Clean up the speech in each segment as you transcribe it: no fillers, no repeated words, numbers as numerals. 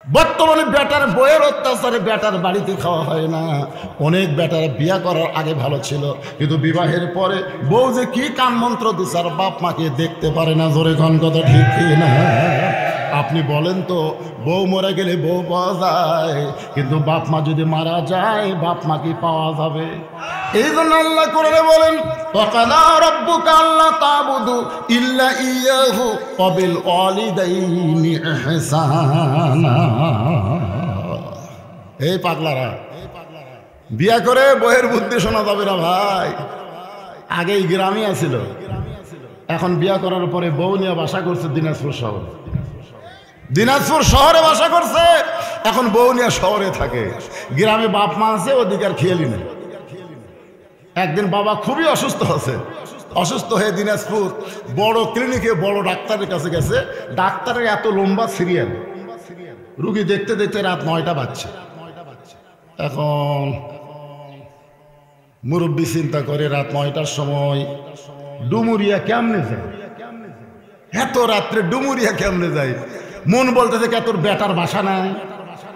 বর্তমানে বেটার বইয়ের অত্যাচারে বেটার বাড়িতে খাওয়া হয় না। অনেক বেটার বিয়া করার আগে ভালো ছিল, কিন্তু বিবাহের পরে বউ যে কি কান মন্ত্র দিছে আর বাপ মাকে দেখতে পারে না। জোরে কোন কথা ঠিক না? আপনি বলেন তো, বউ মরে গেলে বউ পাওয়া যায়, কিন্তু বাপ মা যদি মারা যায় বাপ মা কি পাওয়া যাবে? এই জন্য আল্লাহ কোরআনে বলেন, ওয়াকাদা রাব্বুকা আল্লা তা'বুদু ইল্লা ইয়াহু ওয়া বিল ওয়ালিদাইনি ইহসানা। এই পাগলারা, বিয়া করে বইয়ের বুদ্ধি শোনা যাবে না ভাই। আগে এই গ্রামে আছিল, এখন বিয়া করার পরে বউ নিয়ে বাসা করছে দিনাজপুর শহরে। দিনাজপুর শহরে বাসা করছে, এখন বউ নিয়ে শহরে থাকে। গ্রামে বাপ মা আছে, ওদিকে আর খেয়ালি নেই। একদিন বাবা খুবই অসুস্থ আছে, অসুস্থ হয়ে দিনাজপুর বড় ক্লিনিকে বড় ডাক্তারের কাছে গেছে। ডাক্তারের এত লম্বা সিরিয়াল, রুগী দেখতে দেখতে রাত 9টা বাজছে। এখন মুরব্বী চিন্তা করে রাত 9টার সময় ডুমুরিয়া কেমনে যায়, এত রাত্রে ডুমুরিয়া কেমনে যায়। মন বলতেছে কে তোর বেটার বাসা নাই,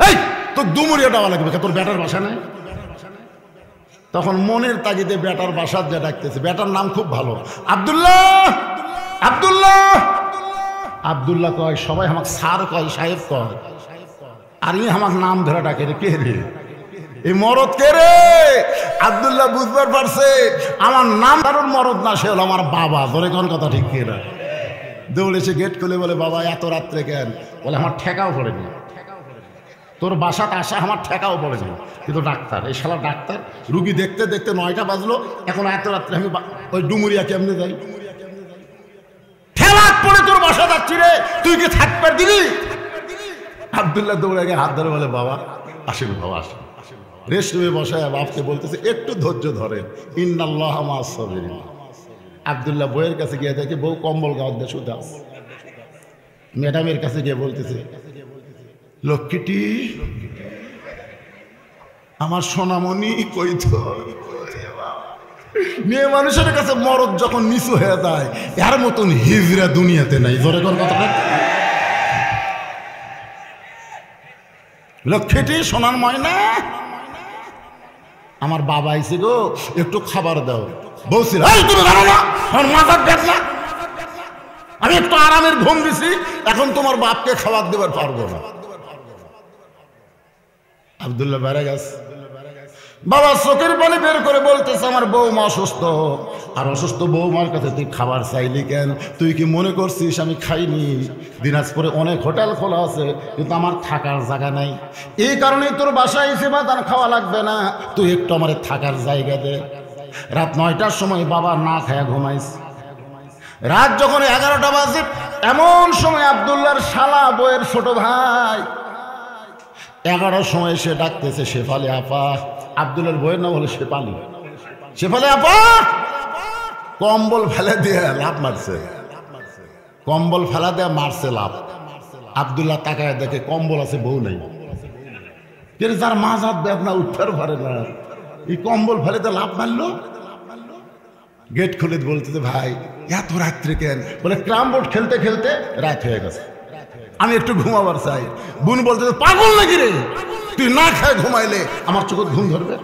এই তোর ডুমুরিয়া দেওয়া লাগবে, কে তোর বেটার বাসা নাই। তখন মনের তাগিদে বেটার বাসার যা ডাকতেছে। বেটার নাম খুব ভালো, আব্দুল্লাহ। আব্দুল্লাহ আব্দুল্লাহ কয়, সবাই আমাকে স্যার কয়, সাহেব কয়, আর ই আমাকে নাম ধরে ডাকে রে। কে রে এই মরদ? কে রে? আব্দুল্লাহ বুঝবার পারছে আমার নাম কারোর মরদ না, সে হলো আমার বাবা। ধরে কোন কথা ঠিক কিনা? দৌড়েছে, গেট খুলে বলে, বাবা এত রাত্রে কেন? বলে আমার ঠেকাও পড়েনি, তোর বাসাতে আসা আমার ঠেকাও পড়েনি। কিন্তু ডাক্তার, এই শালা ডাক্তার, রুগী দেখতে দেখতে 9টা বাজলো, এখন এত রাত্রে আমি ওই ডুমুরিয়া কেমনে যাই? ঠেলাক পড়ে তোর বাসা যাচ্ছি রে, তুই কি থাকতে দিবি? আব্দুল্লাহ দৌড়ে গিয়ে হাত ধরে বলে, বাবা আসেন, বাবা আসেন। রেস্ট রুমে বসায় বাপকে বলতেছে, একটু ধৈর্য ধরেন, ইন্নাল্লাহ মা'আস সাবিরিন। আব্দুল্লাহ বউয়ের কাছে গিয়ে দেখে বউ কম্বল গাঁদ দিয়ে শুধু আছে। ম্যাডামের কাছে গিয়ে বলতেছে, লক্ষ্মীটি আমার সোনামণি কই তো? মেয়ে মানুষের কাছে মরদ যখন নিচু হয়ে যায়, এর মতন হিজরা দুনিয়াতে নাই। জোরে কোন কথা? লক্ষ্মীটি সোনার ময়না, আমার বাবা আইছে গো, একটু খাবার দাও। বলছিল, তুমি জানো না আমার মাথার ব্যাগ না, আমি একটু আরামের ঘুম দিছি, এখন তোমার বাপকে খাবার দেবার পারবো না। আব্দুল্লাহ বেড়ে গেছে। বাবা চোখের পানি বের করে বলতেছে, আমার বৌমা অসুস্থ, আর অসুস্থ বৌমার কাছে তুই খাবার চাইলি কেন? তুই কি মনে করছিস আমি খাইনি? দিনাজপুরে অনেক হোটেল খোলা আছে, কিন্তু আমার থাকার জায়গা নাই। এই কারণেই তোর বাসায় এসে বাদান খাওয়া লাগবে না, তুই একটু আমার থাকার জায়গা দে। রাত 9টার সময় বাবা না খায়া ঘুমাইছে। রাত যখন 11টা বাজে, এমন সময় আব্দুল্লাহর শালা বউয়ের ছোট ভাই 11টার সময় সে ডাকতেছে, শেফালি আপা। আব্দুল্লাহর বউয়ের নাম হলো শেফালি। শেফালি আপা, কম্বল ফেলে দিয়ে লাভ মারছে, কম্বল ফেলা দিয়ে মারছে লাভ। আব্দুল্লাহ তাকায় দেখে কম্বল আছে, বউ নেই। কিন্তু যার মাঝ হাত দেখ না, উঠতে পারে না, এই কম্বল ফেলে দিয়ে লাভ মারলো। গেট খুলে বলতেছে, ভাই এত রাত্রে কেন? বলে ক্রাম বোর্ড খেলতে খেলতে রাত হয়ে গেছে, আমি একটু ঘুমাবার চাই। বোন বলতেছে, পাগল নাকি রে, তুই না খায় ঘুমাইলে আমার চোখে ঘুম ধরবে।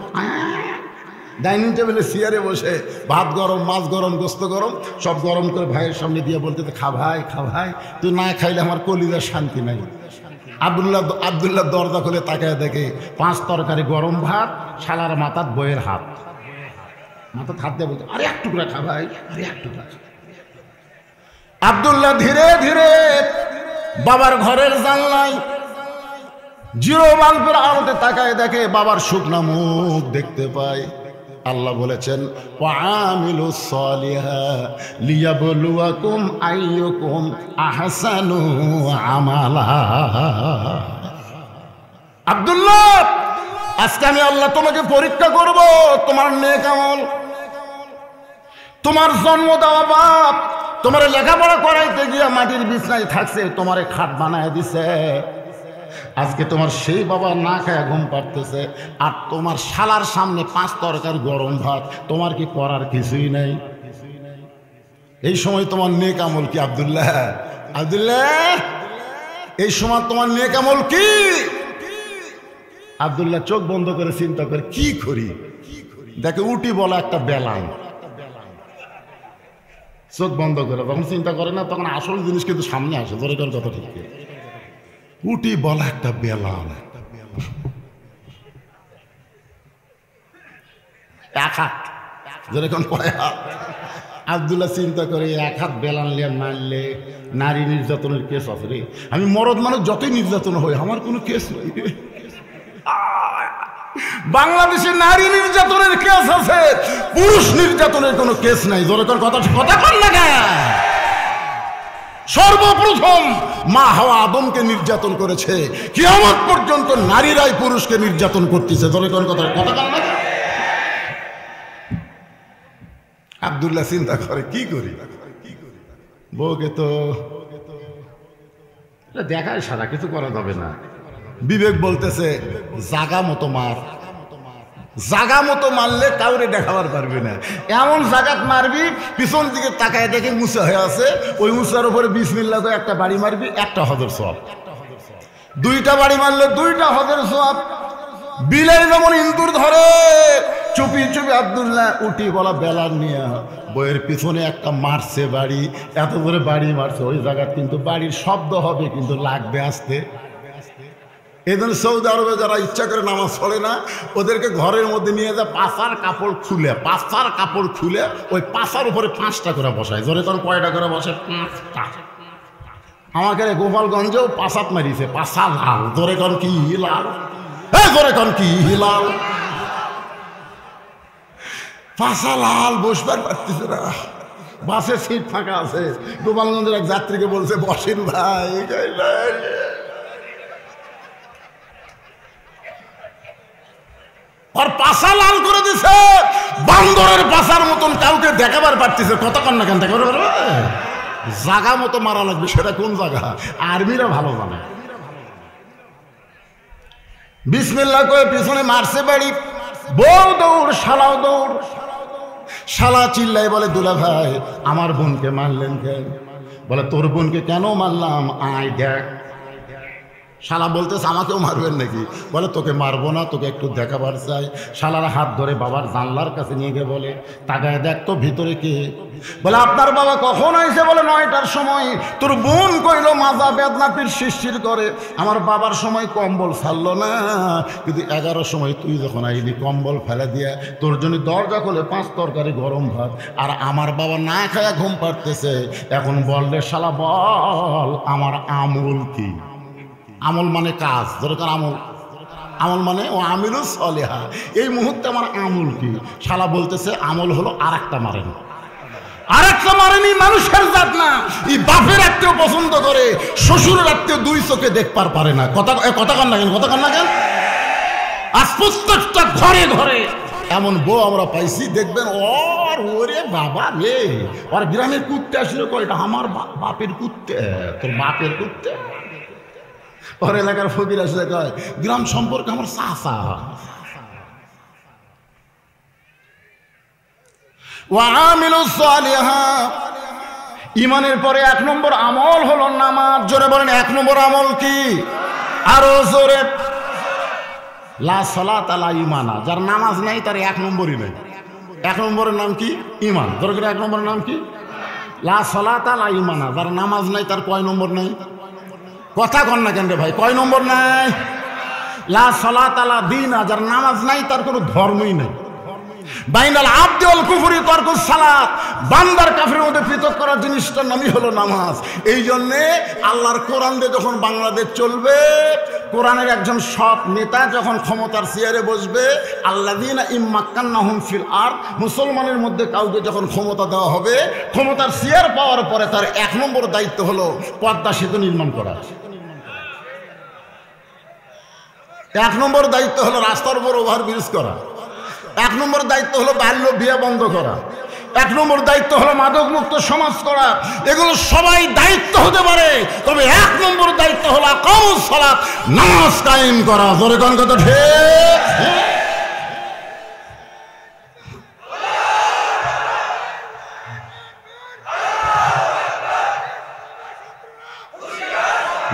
ডাইনিং টেবিলে চেয়ারে বসে ভাত গরম, মাছ গরম, গোস্ত গরম, সব গরম করে ভাইয়ের সামনে দিয়ে বলতেছে, খা ভাই, খা ভাই, তুই না খাইলে আমার কলিজার শান্তি নাই। আব্দুল্লাহ দরজা খুলে তাকায় দেখে 5 তরকারি গরম ভাত, শালার মাথার বইয়ের হাত, মাথার হাত দিয়ে বলতে, আরে এক টুকরা খা ভাই, আরে এক টুকরা। আব্দুল্লাহ ধীরে ধীরে বাবার ঘরের জানলায় জিরো বাল্বের আলোতে তাকায় দেখে বাবার শুকনা মুখ দেখতে পায়। আল্লাহ বলেছেন, ওয়াআমিলুস সালিহাত লিয়াবলুয়াকুম আইয়ুকুম আহসানু আমালা। আব্দুল্লাহ, আজকে আমি আল্লাহ তোমাকে পরীক্ষা করব, তোমার নেক আমল। তোমার জন্ম দেওয়া বাপ তোমার লেখাপড়া করাইতে গিয়া মাটির বিছনায় থাকছে, তোমারে খাট বানায় দিছে। আজকে তোমার সেই বাবা না খায় ঘুম পাড়তেছে, আর তোমার শালার সামনে 5 তরকারি গরম ভাত, তোমার কি করার কিছুই নাই? এই সময় তোমার নেক আমল কি? আব্দুল্লাহ, আব্দুল্লাহ এই সময় তোমার নেক আমল কি? আব্দুল্লাহ চোখ বন্ধ করে চিন্তা করে কি করি, দেখে উটি বলা একটা বেলান, চোখ বন্ধ করে তখন চিন্তা করে না, তখন আসল জিনিস কিন্তু সামনে আসে। দরকার কথা ঠিক, উটি বলা একটা বেলান, এক হাত যেরকম কয় হাত। আব্দুল্লাহ চিন্তা করে এক হাত বেলান নিয়ে মারলে নারী নির্যাতনের কেস আছে রে, আমি মরদ মানুষ যতই নির্যাতন হই আমার কোনো কেস নেই রে। বাংলাদেশে নারী নির্যাতনের কেস আছে, পুরুষ নির্যাতনের কোনো কেস নাই। জোরের কথা কথা কর না কেন? সর্বপ্রথম মা হাওয়া আদমকে নির্যাতন করেছে, কিয়ামত পর্যন্ত নারীরাই পুরুষকে নির্যাতন করতেছে। জোরের কথা কথা কর না। আব্দুল্লাহ চিন্তা করে কি করি, বউকে তো দেখায় সারা কিছু করা যাবে না। বিবেক বলতেছে জাগা মতো মার, জাগা মতো মারলে কাউরে দেখাবার পারবি না, এমন জাগাত মারবি পিছন দিকে তাকায় দেখে মুসা হয়ে আছে, ওই মুসার উপরে বিসমিল্লাহ করে একটা বাড়ি মারবি, একটা হজের সওয়াব। দুইটা বাড়ি মারলে দুইটা হজের সওয়াব। বিলাই যেমন ইন্দুর ধরে, চুপি চুপি আব্দুল্লাহ উঠি বলা বেলার নিয়ে বইয়ের পিছনে একটা মারছে বাড়ি, এত করে বাড়ি মারছে, ওই জায়গায় কিন্তু বাড়ির শব্দ হবে কিন্তু লাগবে আসতে। এই জন্য সৌদি আরবে যারা ইচ্ছা করে নামাজ পড়ে না, ওদেরকে ঘরের মধ্যে নিয়ে যায় পাশার কাপড় খুলে, পাশার কাপড় খুলে ওই পাশার উপরে 5টা করে বসায়। জোরে তখন কয়টা করে বসে? 5টা। আমাকে গোপালগঞ্জেও পাশাত মারিছে, পাশা লাল। জোরে কন কি লাল? জোরে কন কি লাল? পাশা লাল, বসবার পারতেছে না, বাসের সিট ফাঁকা আছে। গোপালগঞ্জের এক যাত্রীকে বলছে বসেন ভাই, আর পাশা লাল করে দিছে, বান্দরের পাশার মতন কাউকে দেখাবার পারতেছে। কতক্ষণ না কেন দেখাবার পারবে? জাগা মতো মারা লাগবে, সেটা কোন জায়গা আর্মিরা ভালো জানে। বিসমিল্লাহ করে পিছনে মারছে বাড়ি, বউ দৌড়, শালাও দৌড়। শালা চিল্লাই বলে দুলা ভাই আমার বোনকে মারলেন কেন? বলে তোর বোনকে কেন মারলাম আয় দেখ। শালা বলতেছে আমাকেও মারবেন নাকি? বলে তোকে মারবো না, তোকে একটু দেখাবার চাই। শালার হাত ধরে বাবার জানলার কাছে নিয়ে গিয়ে বলে তাকায় দেখ তো ভিতরে কে। বলে আপনার বাবা কখন আইছে? বলে 9টার সময়। তোর বোন কইলো মাজা বেদনা পীর শিরশির করে, আমার বাবার সময় কম্বল ছাড়লো না, কিন্তু 11টার সময় তুই যখন আইলি কম্বল ফেলে দিয়ে তোর জন্য দরজা খোলে 5 তরকারি গরম ভাত, আর আমার বাবা না খায়া ঘুম পাড়তেছে। এখন বল রে শালা বল আমার আমল কি? আমল মানে কাজ, দরকার আমল। আমল মানে ও আমিলু সলিহা, এই মুহূর্তে আমার আমল কি? শালা বলতেছে আমল হলো আরেকটা মারেন। আরেকটা মারেনি মানুষের জাত না, এই বাপের আত্মীয় পছন্দ করে, শ্বশুরের আত্মীয় 2 চোখে দেখবার পারে না। কথা কান না কেন? কথা কান না কেন? আজ প্রত্যেকটা ঘরে ঘরে এমন বউ আমরা পাইছি, দেখবেন ওরে বাবা রে, ওর গ্রামের কুত্তে আসলে কয়টা আমার বাপের কুত্তে, তোর বাপের কুত্তে। ওর এলাকার ফকির আসলে কয় গ্রাম সম্পর্কে আমার চাচা। ইমানের পরে 1 নম্বর আমল হলো নামাজ। জোরে বলেন 1 নম্বর আমল কি? আরো জোরে। লা সালাত লা ঈমানা, যার নামাজ নাই তার 1 নম্বরই নাই। 1 নম্বরের নাম কি? ঈমান। ধরে 1 নম্বরের নাম কি? লা সালাত লা ঈমানা, যার নামাজ নাই তার কয় নম্বর নাই? কথা কন না কেন রে ভাই, কয় নম্বর নাই? লা সালাত লা দীনা, যার নামাজ নাই তার কোনো ধর্মই নাই। বাইনাল আবদি ওয়াল কুফরি তারকুস সালাত, বান্দার কাফেরের মধ্যে পৃথক করার জিনিসটার নামই হলো নামাজ। এই জন্যে আল্লাহর কোরআন দিয়ে যখন বাংলাদেশ চলবে, কোরআনের একজন সৎ নেতা যখন ক্ষমতার চেয়ারে বসবে, আল্লাযীনা ইম্মাক্কান্নাহুম ফিল আরদ, মুসলমানের মধ্যে কাউকে যখন ক্ষমতা দেওয়া হবে, ক্ষমতার চেয়ার পাওয়ার পরে তার 1 নম্বর দায়িত্ব হলো পদ্মা সেতু নির্মাণ করা। 1 নম্বর দায়িত্ব হলো রাস্তার উপর ওভারব্রিজ করা। 1 নম্বর দায়িত্ব হলো বাল্য বিয়ে বন্ধ করা। 1 নম্বর দায়িত্ব হলো মাদক মুক্ত সমাজ করা। এগুলো সবাই দায়িত্ব হতে পারে, তবে 1 নম্বর দায়িত্ব হলো আকামুস সালাত, নামাজ কায়েম করা। জোরে কোন কথা ঠিক?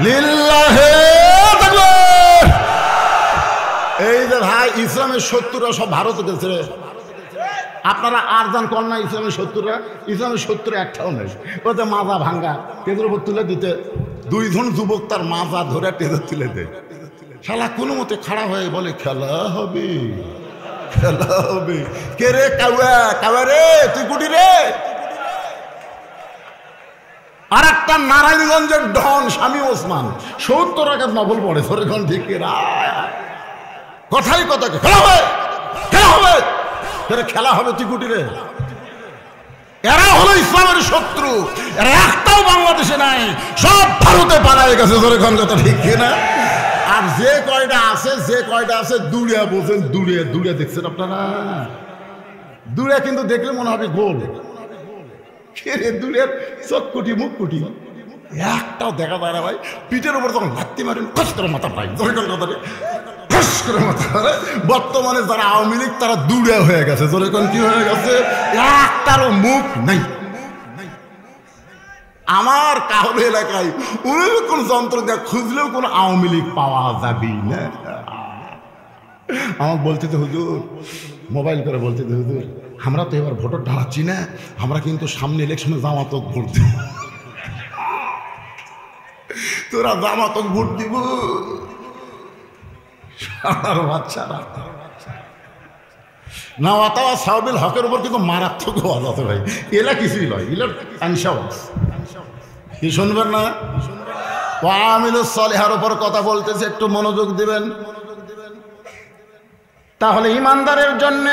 লিল্লাহে তাকবীর। এই যে ভাই ইসলামের শত্রুরা সব ভারতে গেছে। আপনারা আর যান কর না ইসলামের শত্রুরা, ইসলামের শত্রু একটাও নেই। ওতে মাজা ভাঙ্গা টেজের উপর তুলে দিতে, দুইজন যুবক তার মাজা ধরে টেজে তুলে দেয়। শালা কোনো মতে খাড়া হয়ে বলে খেলা হবে, খেলা হবে। কে রে কাউয়া, কাউয়া রে তুই কুটি রে। আর একটা নারায়ণগঞ্জের ডন স্বামী ওসমান 70 রাকাত নফল পড়ে সরেখন ঠিক কথাই কথাকে খেলা হবে, খেলা হবে, খেলা হবে তুই কুটি রে। এরা হলো ইসলামের শত্রু, এরা একটাও বাংলাদেশে নাই, সব ভারতে পালায় গেছে সরেখন কথা ঠিক কিনা। আর যে কয়টা আছে, যে কয়টা আছে দূরে বোঝেন, দূরে দূরে দেখছেন আপনারা, দূরে কিন্তু দেখলে মনে হবে গোল। দূরের চোখ কুটি মুখ কুটি একটাও দেখা যায় না ভাই। পিঠের উপর তখন লাত্তি মারেন খস করে মাথা পাই, খস করে মাথা। বর্তমানে যারা আওয়ামী লীগ তারা দূরে হয়ে গেছে, যখন কি হয়ে গেছে একটারও মুখ নাই। আমার কাহলে এলাকায় কোন যন্ত্র দিয়ে খুঁজলেও কোন আওয়ামী লীগ পাওয়া যাবে না। আমার বলতে তো হুজুর, মোবাইল করে বলতে তো হুজুর, আমরা তো এবার ভোটার ঢালাচ্ছি না, আমরা কিন্তু সামনে ইলেকশনে জামাতক ভোট দিব। তোরা জামাতক ভোট দিব আর বাচ্চারা না। ওয়াতাওয়া সাওবিল হকের উপর কিন্তু মারাত্মক ওয়াজ আছে ভাই। এলা কিছুই নয়, এলার আনসাওয়াজ কি শুনবেন না। ওয়ামিলুস সালিহার উপর কথা বলতেছে, একটু মনোযোগ দিবেন। তাহলে ইমানদারের জন্য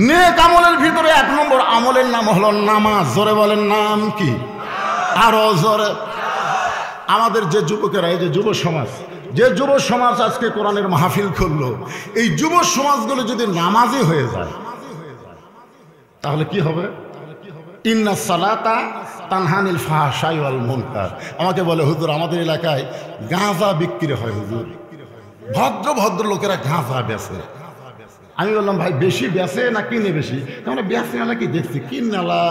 নেক আমলের ভিতরে 1 নম্বর আমলের নাম হলো নামাজ। জোরে বলেন নাম কি? আরো জোরে। আমাদের যে যুবকেরা, এই যে যুব সমাজ, যে যুব সমাজ আজকে কোরআনের মাহফিল করলো, এই যুব সমাজগুলো যদি নামাজি হয়ে যায় তাহলে কি হবে? ইন্নাস সালাতা তানহানিল ফাহশাই ওয়াল মুনকার। আমাকে বলে হুজুর আমাদের এলাকায় গাঁজা বিক্রি হয় হুজুর, ভদ্র ভদ্র লোকেরা গাঁজা বেচে। আমি বললাম ভাই বেশি বেচে না কিনে বেশি? তাহলে বেচে না কি দেখছি কিনালা।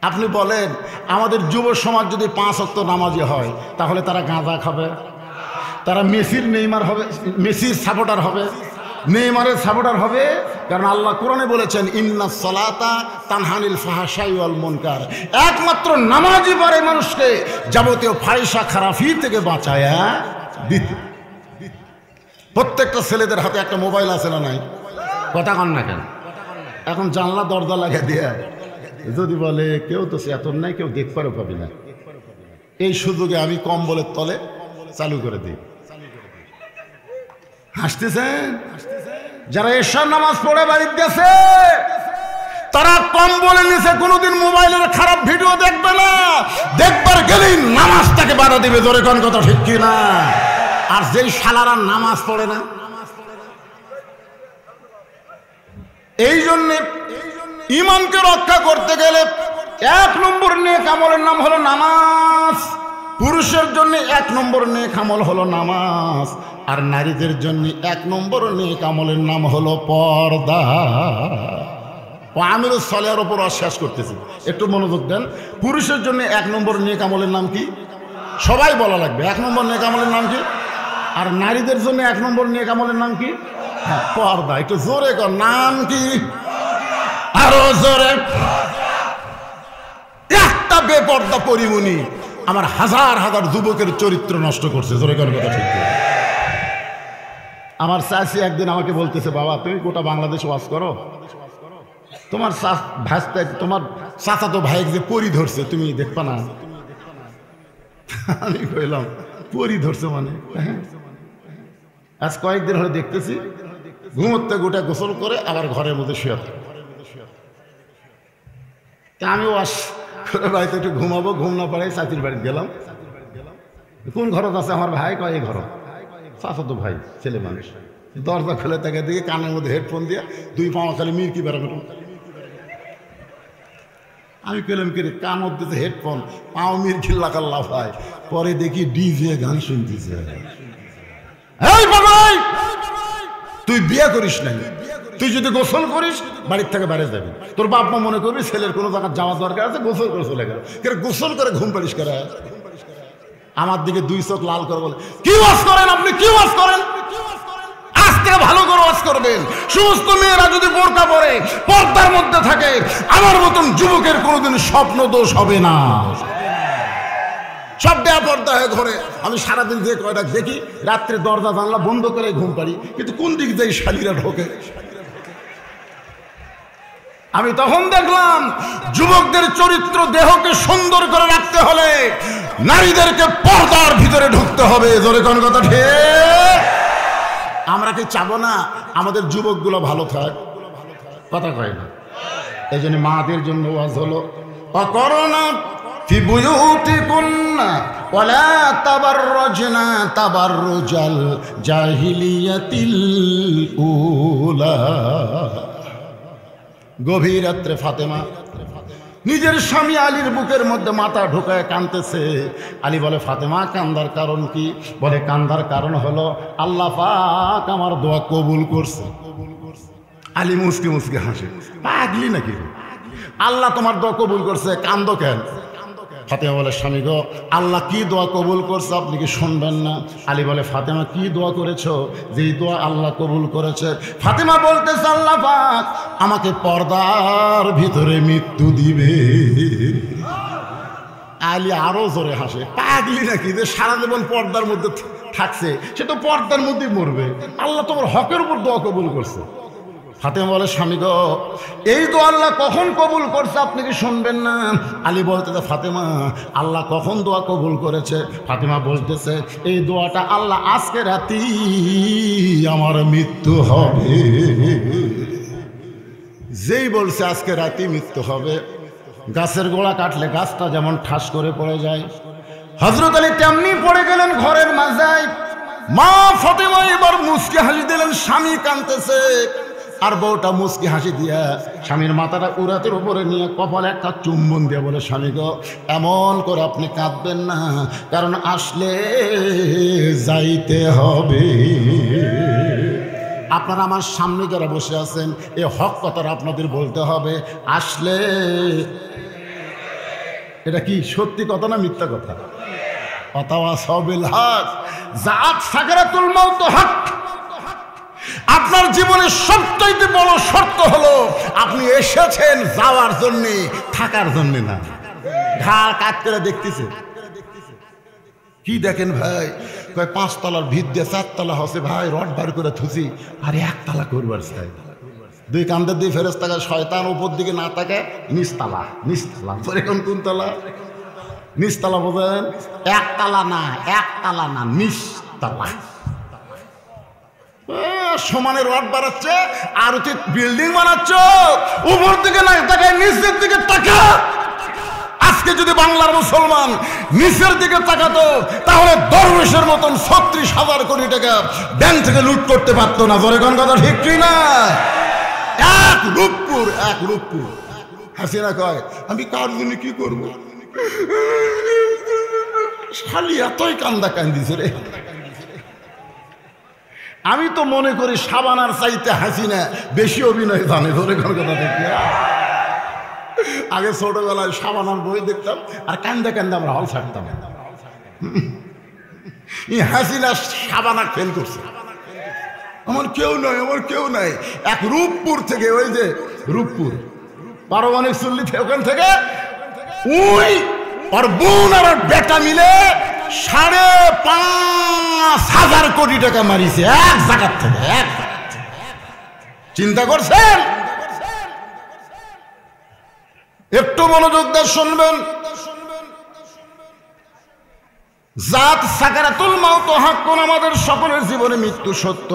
আপনি বলেন আমাদের যুব সমাজ যদি 5 ওয়াক্ত নামাজি হয় তাহলে তারা গাঁজা খাবে, তারা মেসির নেইমার হবে, মেসির সাপোর্টার হবে, নেইমারের সাপোর্টার হবে। কারণ আল্লাহ কোরআনে বলেছেন ইন্নাস সালাতা তানহানিল ফাহশাই ওয়াল মুনকার। একমাত্র নামাজি পারে মানুষকে যাবতীয় ফাহিশা খারাপি থেকে বাঁচায়া দিতে। প্রত্যেকটা ছেলেদের হাতে একটা মোবাইল আছে না নাই? কথা কন না কেন? এখন জানলা দরজা লাগিয়ে দিয়ে যদি বলে কেউ তো চেতন নাই, কেউ দেখবারও পাবি না, এই সুযোগে আমি কম্বলের তলে চালু করে দিই। হাসতেছেন? যারা এশার নামাজ পড়ে বাড়িতে গেছে তারা কম্বলের নিচে কোনোদিন মোবাইলের খারাপ ভিডিও দেখবে না, দেখবার গেলেই নামাজটাকে বাধা দিবে। জোরে কোন কথা ঠিক কি না? আর যেই শালারা নামাজ পড়ে না, এই জন্যে ঈমানকে রক্ষা করতে গেলে 1 নম্বর নেক আমলের নাম হলো নামাজ। পুরুষের জন্য 1 নম্বর নেক আমল হলো নামাজ, আর নারীদের জন্য 1 নম্বর নেক আমলের নাম হলো পর্দা। আমিরুস সালেহার উপর শেষ করতেছি, একটু মনোযোগ দেন। পুরুষের জন্য 1 নম্বর নেক আমলের নাম কি? সবাই বলা লাগবে 1 নম্বর নেক আমলের নাম কি? আর নারীদের জন্য 1 নম্বর নেক আমলের নাম কি? হ্যাঁ, পর্দা। একটু জোরে কর, নাম কি? আরো জোরে। একটা বেপর্দা পরিমণি আমার হাজার হাজার যুবকের চরিত্র নষ্ট করছে। জোরে কর কথা ঠিক। আমার চাচি একদিন আমাকে বলতেছে, বাবা তুমি গোটা বাংলাদেশ ওয়াজ করো, তোমার ভাস্তা, তোমার চাচাতো ভাই যে পরি ধরছে তুমি দেখবা না? আমি কইলাম পরি ধরছে মানে? আজ কয়েকদিন হলে দেখতেছি ঘুমোতে গোটা গোসল করে আবার ঘরের মধ্যে শুয়ে থাকে। তা আমি ওয়াশ করে বাড়িতে একটু ঘুমাবো, ঘুম না পারে চাচির বাড়িতে গেলাম। কোন ঘরত আছে আমার ভাই? কয় এই ঘর। চাচাতো ভাই, ছেলে মানুষ। দরজা খুলে তাকে দিকে কানের মধ্যে হেডফোন দিয়ে 2 পাওয়া খালি মির্কি বেড়ানো। আমি পেলাম কি কান মধ্যে হেডফোন, পাও মির্কি লাগাল্লা ভাই। পরে দেখি ডিজে গান শুনতেছে। তুই বিয়ে করিস নাই, তুই যদি গোসল করিস বাড়ির থেকে বাইরে যাবি, তোর বাপ মা মনে করবি ছেলের কোনো জায়গায় যাওয়ার দরকার আছে, গোসল করে চলে গেল। গোসল করে ঘুম পাড়িস করে আমার দিকে দুই চোখ লাল করে বলে, কি ওয়াজ করেন আপনি, কি ওয়াজ করেন? আজ থেকে ভালো করে ওয়াজ করবেন। সমস্ত মেয়েরা যদি বোরকা পরে পর্দার মধ্যে থাকে, আমার মতন যুবকের কোনোদিন স্বপ্ন দোষ হবে না। সব বেপর্দা হয়ে ঘরে। আমি সারাদিন যে কয়টা দেখি, রাত্রে দরজা জানলা বন্ধ করে ঘুম পারি, কিন্তু কোন দিক দিয়ে শালীরা ঢোকে। আমি তখন দেখলাম যুবকদের চরিত্র দেহকে সুন্দর করে রাখতে হলে নারীদেরকে পর্দার ভিতরে ঢুকতে হবে। জোরে কোন কথা ঠিক? আমরা কি চাবো না আমাদের যুবকগুলো ভালো থাক? কথা কয় না। এই জন্য মাদের জন্য ওয়াজ হলো, অকরোনা ফি বুয়ুতিকুন্না ওয়ালা তাবাররুজনা তাবাররুজাল জাহিলিয়াতিল উলা। গভীর রাত্রে ফাতেমা নিজের স্বামী আলীর বুকের মধ্যে মাথা ঢুকায় কাঁদতেছে। আলী বলে, ফাতেমা কান্দার কারণ কি? বলে, কান্দার কারণ হলো আল্লাহ পাক আমার দোয়া কবুল করছে। আলী মুসকে মুসকে হাসে, পাগলি নাকি? আল্লাহ তোমার দোয়া কবুল করছে, কান্দো কেন? ফাতেমা বলে, স্বামী গো, আল্লাহ কি দোয়া কবুল করছে আপনি কি শুনবেন না? আলী বলে, ফাতেমা কি দোয়া করেছো যেই দোয়া আল্লাহ কবুল করেছে? ফাতেমা বলতেছে, আল্লাহ পাক আমাকে পর্দার ভিতরে মৃত্যু দিবে। আলী আরো জোরে হাসে, পাগলি নাকি যে সারা জীবন পর্দার মধ্যে থাকছে, সে তো পর্দার মধ্যেই মরবে। আল্লাহ তোমার হকের উপর দোয়া কবুল করছে। ফাতেমা বলে, স্বামী গো, এই দোয়া আল্লাহ কখন কবুল করছে আপনি কি শুনবেন না? আলী বলতেছে, ফাতেমা আল্লাহ কখন দোয়া কবুল করেছে? ফাতেমা বলতেছে, এই দোয়াটা আল্লাহ আজকে রাতেই আমার মৃত্যু হবে। যেই বলছে আজকে রাতেই মৃত্যু হবে, গাছের গোড়া কাটলে গাছটা যেমন ঠাস করে পড়ে যায়, হযরত আলী তেমনি পড়ে গেলেন ঘরের মাঝায়। মা ফাতেমা এবার মুচকি হাসি দিলেন, স্বামী কাঁদতেছে। আর বউটা মুচকি হাসি দিয়া স্বামীর মাথাটা উরাতের উপরে নিয়ে কপালে একটা চুম্বন দিয়ে বলে, স্বামী গো, এমন করে আপনি কাঁদবেন না, কারণ আসলে যাইতে হবে। আপনারা আমার সামনে যারা বসে আছেন, এই হক কথাটা আপনাদের বলতে হবে। আসলে এটা কি সত্যি কথা না মিথ্যা কথা? অথবা সবিল হক জাত সাকারাতুল মাউত হক। আপনার জীবনের সবচাইতে বড় শর্ত হলো আপনি এসেছেন যাওয়ার জন্য, থাকার জন্য না। ঘাড় কাট করে দেখতেছে কি দেখেন ভাই? কয় 5 তলার ভিত দিয়ে 4 তলা হচ্ছে ভাই, রড বার করে থুসি আর 1 তলা করবার চাই। 2 কান্দের দিয়ে ফেরেশতা শয়তান উপর দিকে না তাকে নিচতলা, নিচতলা। এখন কোন তলা? নিচতলা বোঝেন? 1 তলা না, 1 তলা না, নিচতলা। সমানে রড বাড়াচ্ছে আর বিল্ডিং বানাচ্ছ, উপর দিকে না তাকায় নিচের দিকে তাকা। আজকে যদি বাংলার মুসলমান নিচের দিকে তাকাতো, তাহলে দরবেশের মতন 36,000 কোটি টাকা ব্যাংক থেকে লুট করতে পারতো না। জোরে কোন কথা ঠিক কি না? এক রূপপুর। হাসিনা কয়, আমি কার জন্য কি করবো? শালি এতই কান্দা কান্দিছে রে। আমি তো মনে করি শাবানার চাইতে হাসিনা বেশি অভিনয় জানে। ধরে কোন কথা দেখি, আগে ছোটবেলায় শাবানার বই দেখতাম আর কান্দা কান্দা আমরা হল ছাড়তাম। হাসিনা শাবানা ফেল করছে। আমার কেউ নয়, আমার কেউ নাই। এক রূপপুর থেকে, ওই যে রূপপুর পারমাণবিক চুল্লি ওখান থেকে ওই আর বোন আর বেটা মিলে 5,500 কোটি টাকা মারিছে এক জায়গার থেকে। চিন্তা করছেন? একটু মনোযোগ দিয়ে শুনবেন। জাত সাকারাতুল মাউত হাক্কুন, আমাদের সকলের জীবনে মৃত্যু সত্য।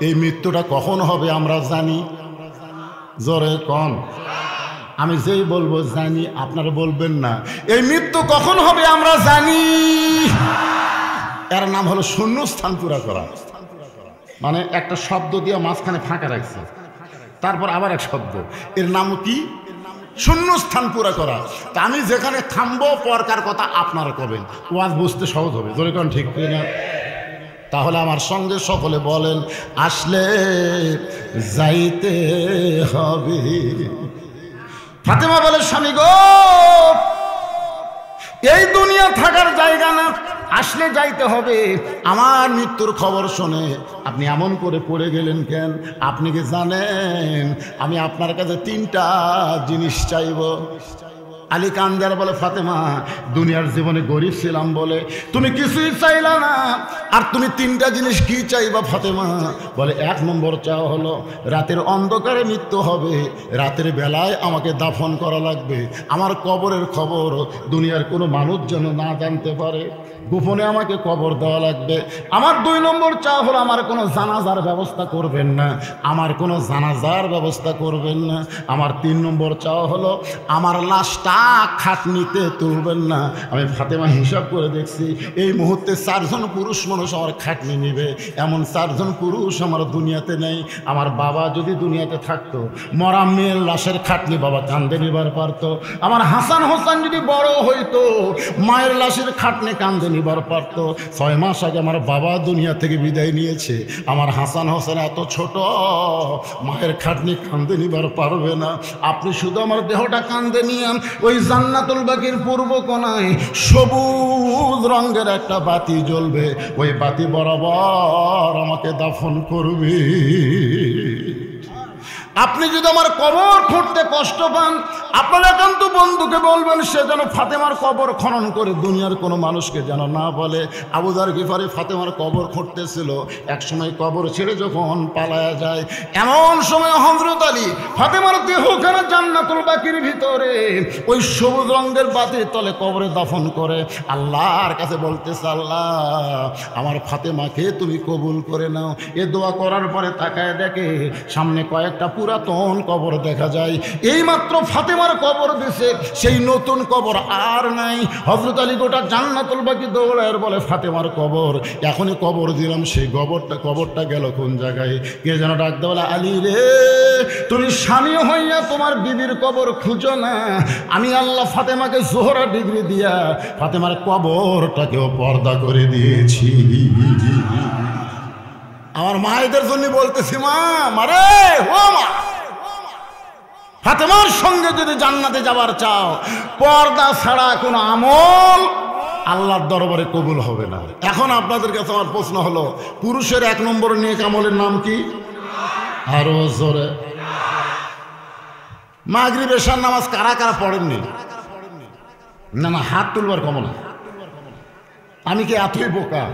এই মৃত্যুটা কখন হবে আমরা জানি। জোরে কোন? আমি যেই বলবো জানি, আপনারা বলবেন না। এই মৃত্যু কখন হবে আমরা জানি। এর নাম হলো শূন্যস্থান পুরা করা। মানে একটা শব্দ দিয়ে মাঝখানে ফাঁকা রাখছে, তারপর আবার এক শব্দ, এর নাম কি? শূন্যস্থান পুরা করা। তা আমি যেখানে থামবো পরকার কথা আপনারা করবেন, ওয়াজ বুঝতে সহজ হবে। জোরে কোন ঠিক না? তাহলে আমার সঙ্গে সকলে বলেন, আসলে যাইতে হবে। ফাতেমা বলে, স্বামী গো, এই দুনিয়া থাকার জায়গা না, আসলে যাইতে হবে। আমার মৃত্যুর খবর শুনে আপনি এমন করে পড়ে গেলেন কেন? আপনি কি জানেন আমি আপনার কাছে 3টা জিনিস চাইব? আলী কান্দার বলে, ফাতেমা, দুনিয়ার জীবনে গরিব ছিলাম বলে তুমি কিছুই চাইলা না, আর তুমি 3টা জিনিস কি চাইবা ফাতেমা? বলে, 1 নম্বর চাওয়া হলো রাতের অন্ধকারে মৃত্যু হবে, রাতের বেলায় আমাকে দাফন করা লাগবে, আমার কবরের খবর দুনিয়ার কোনো মানুষ যেন না জানতে পারে, গোপনে আমাকে কবর দেওয়া লাগবে। আমার 2 নম্বর চাওয়া হলো আমার কোনো জানাজার ব্যবস্থা করবেন না, আমার কোনো জানাজার ব্যবস্থা করবেন না। আমার 3 নম্বর চাওয়া হলো আমার লাশটা খাটনিতে তুলবেন না। আমি ফাতেমা হিসাব করে দেখছি এই মুহূর্তে 4 জন পুরুষ মানুষ আমার খাটনি নিবে, এমন 4 জন পুরুষ আমার দুনিয়াতে নেই। আমার বাবা যদি দুনিয়াতে থাকতো, মরা মেয়ের লাশের খাটনি বাবা কান্দে নিবার পারতো। আমার হাসান হোসেন যদি বড় হইতো, মায়ের লাশের খাটনি কান্দে নিবার পারতো। 6 মাস আগে আমার বাবা দুনিয়া থেকে বিদায় নিয়েছে, আমার হাসান হোসেন এত ছোট, মায়ের খাটনি কান্দে নিবার পারবে না। আপনি শুধু আমার দেহটা কান্দে নিয়েন, ওই জান্নাতুল বাকির পূর্ব কোণায় সবুজ রঙের একটা বাতি জ্বলবে, ওই বাতি বরাবর আমাকে দাফন করবে। আপনি যদি আমার কবর খুঁড়তে কষ্ট পান, আপনার একান্ত বন্ধুকে বলবেন সে যেন ফাতেমার কবর খনন করে দুনিয়ার কোনো মানুষকে যেন না বলে। আবু যার গিফারি ফাতেমার কবর খুঁড়তেছিল, একসময় কবর ছেড়ে যখন পালায়া যায়, এমন সময় হযরত আলী ফাতেমার দেহখানা জান্নাতুল বাকির ভিতরে ওই সবুজ রঙের বাতির তলে কবরে দাফন করে আল্লাহর কাছে বলতেছে, আল্লাহ আমার ফাতেমাকে তুমি কবুল করে নাও। এ দোয়া করার পরে তাকায় দেখে সামনে কয়েকটা পুরাতন কবর দেখা যায়। এইমাত্র ফাতেমার কবর দিছে, সেই নতুন কবর আর নাই। হযরত আলী গোটা জান্নাতুল বাকি দৌড়ায় বলে, ফাতেমার কবর এখনই কবর দিলাম, সেই কবরটা গেল কোন জায়গায়? কে যেন ডাক দেয়, বলে, আলী রে, তুমি স্বামী হইয়া তোমার বিবির কবর খুঁজো না, আমি আল্লাহ ফাতেমাকে জোহরা ডিগ্রি দিয়া ফাতেমার কবরটাকেও পর্দা করে দিয়েছি। আমার মায়েদের জন্য বলতেছি, মা, মারে ও মা, ফাতেমার সঙ্গে যদি জান্নাতে যাবার চাও, পর্দা ছাড়া কোনো আমল আল্লাহর দরবারে কবুল হবে না। এখন আপনাদের কাছে আমার প্রশ্ন হলো, পুরুষের 1 নম্বর নেক আমলের নাম কি? আরো জোরে। মাগরিব এশার নামাজ কারা কারা পড়েননি? না না, হাত তুলবার কমল। আমি কি এতই বোকা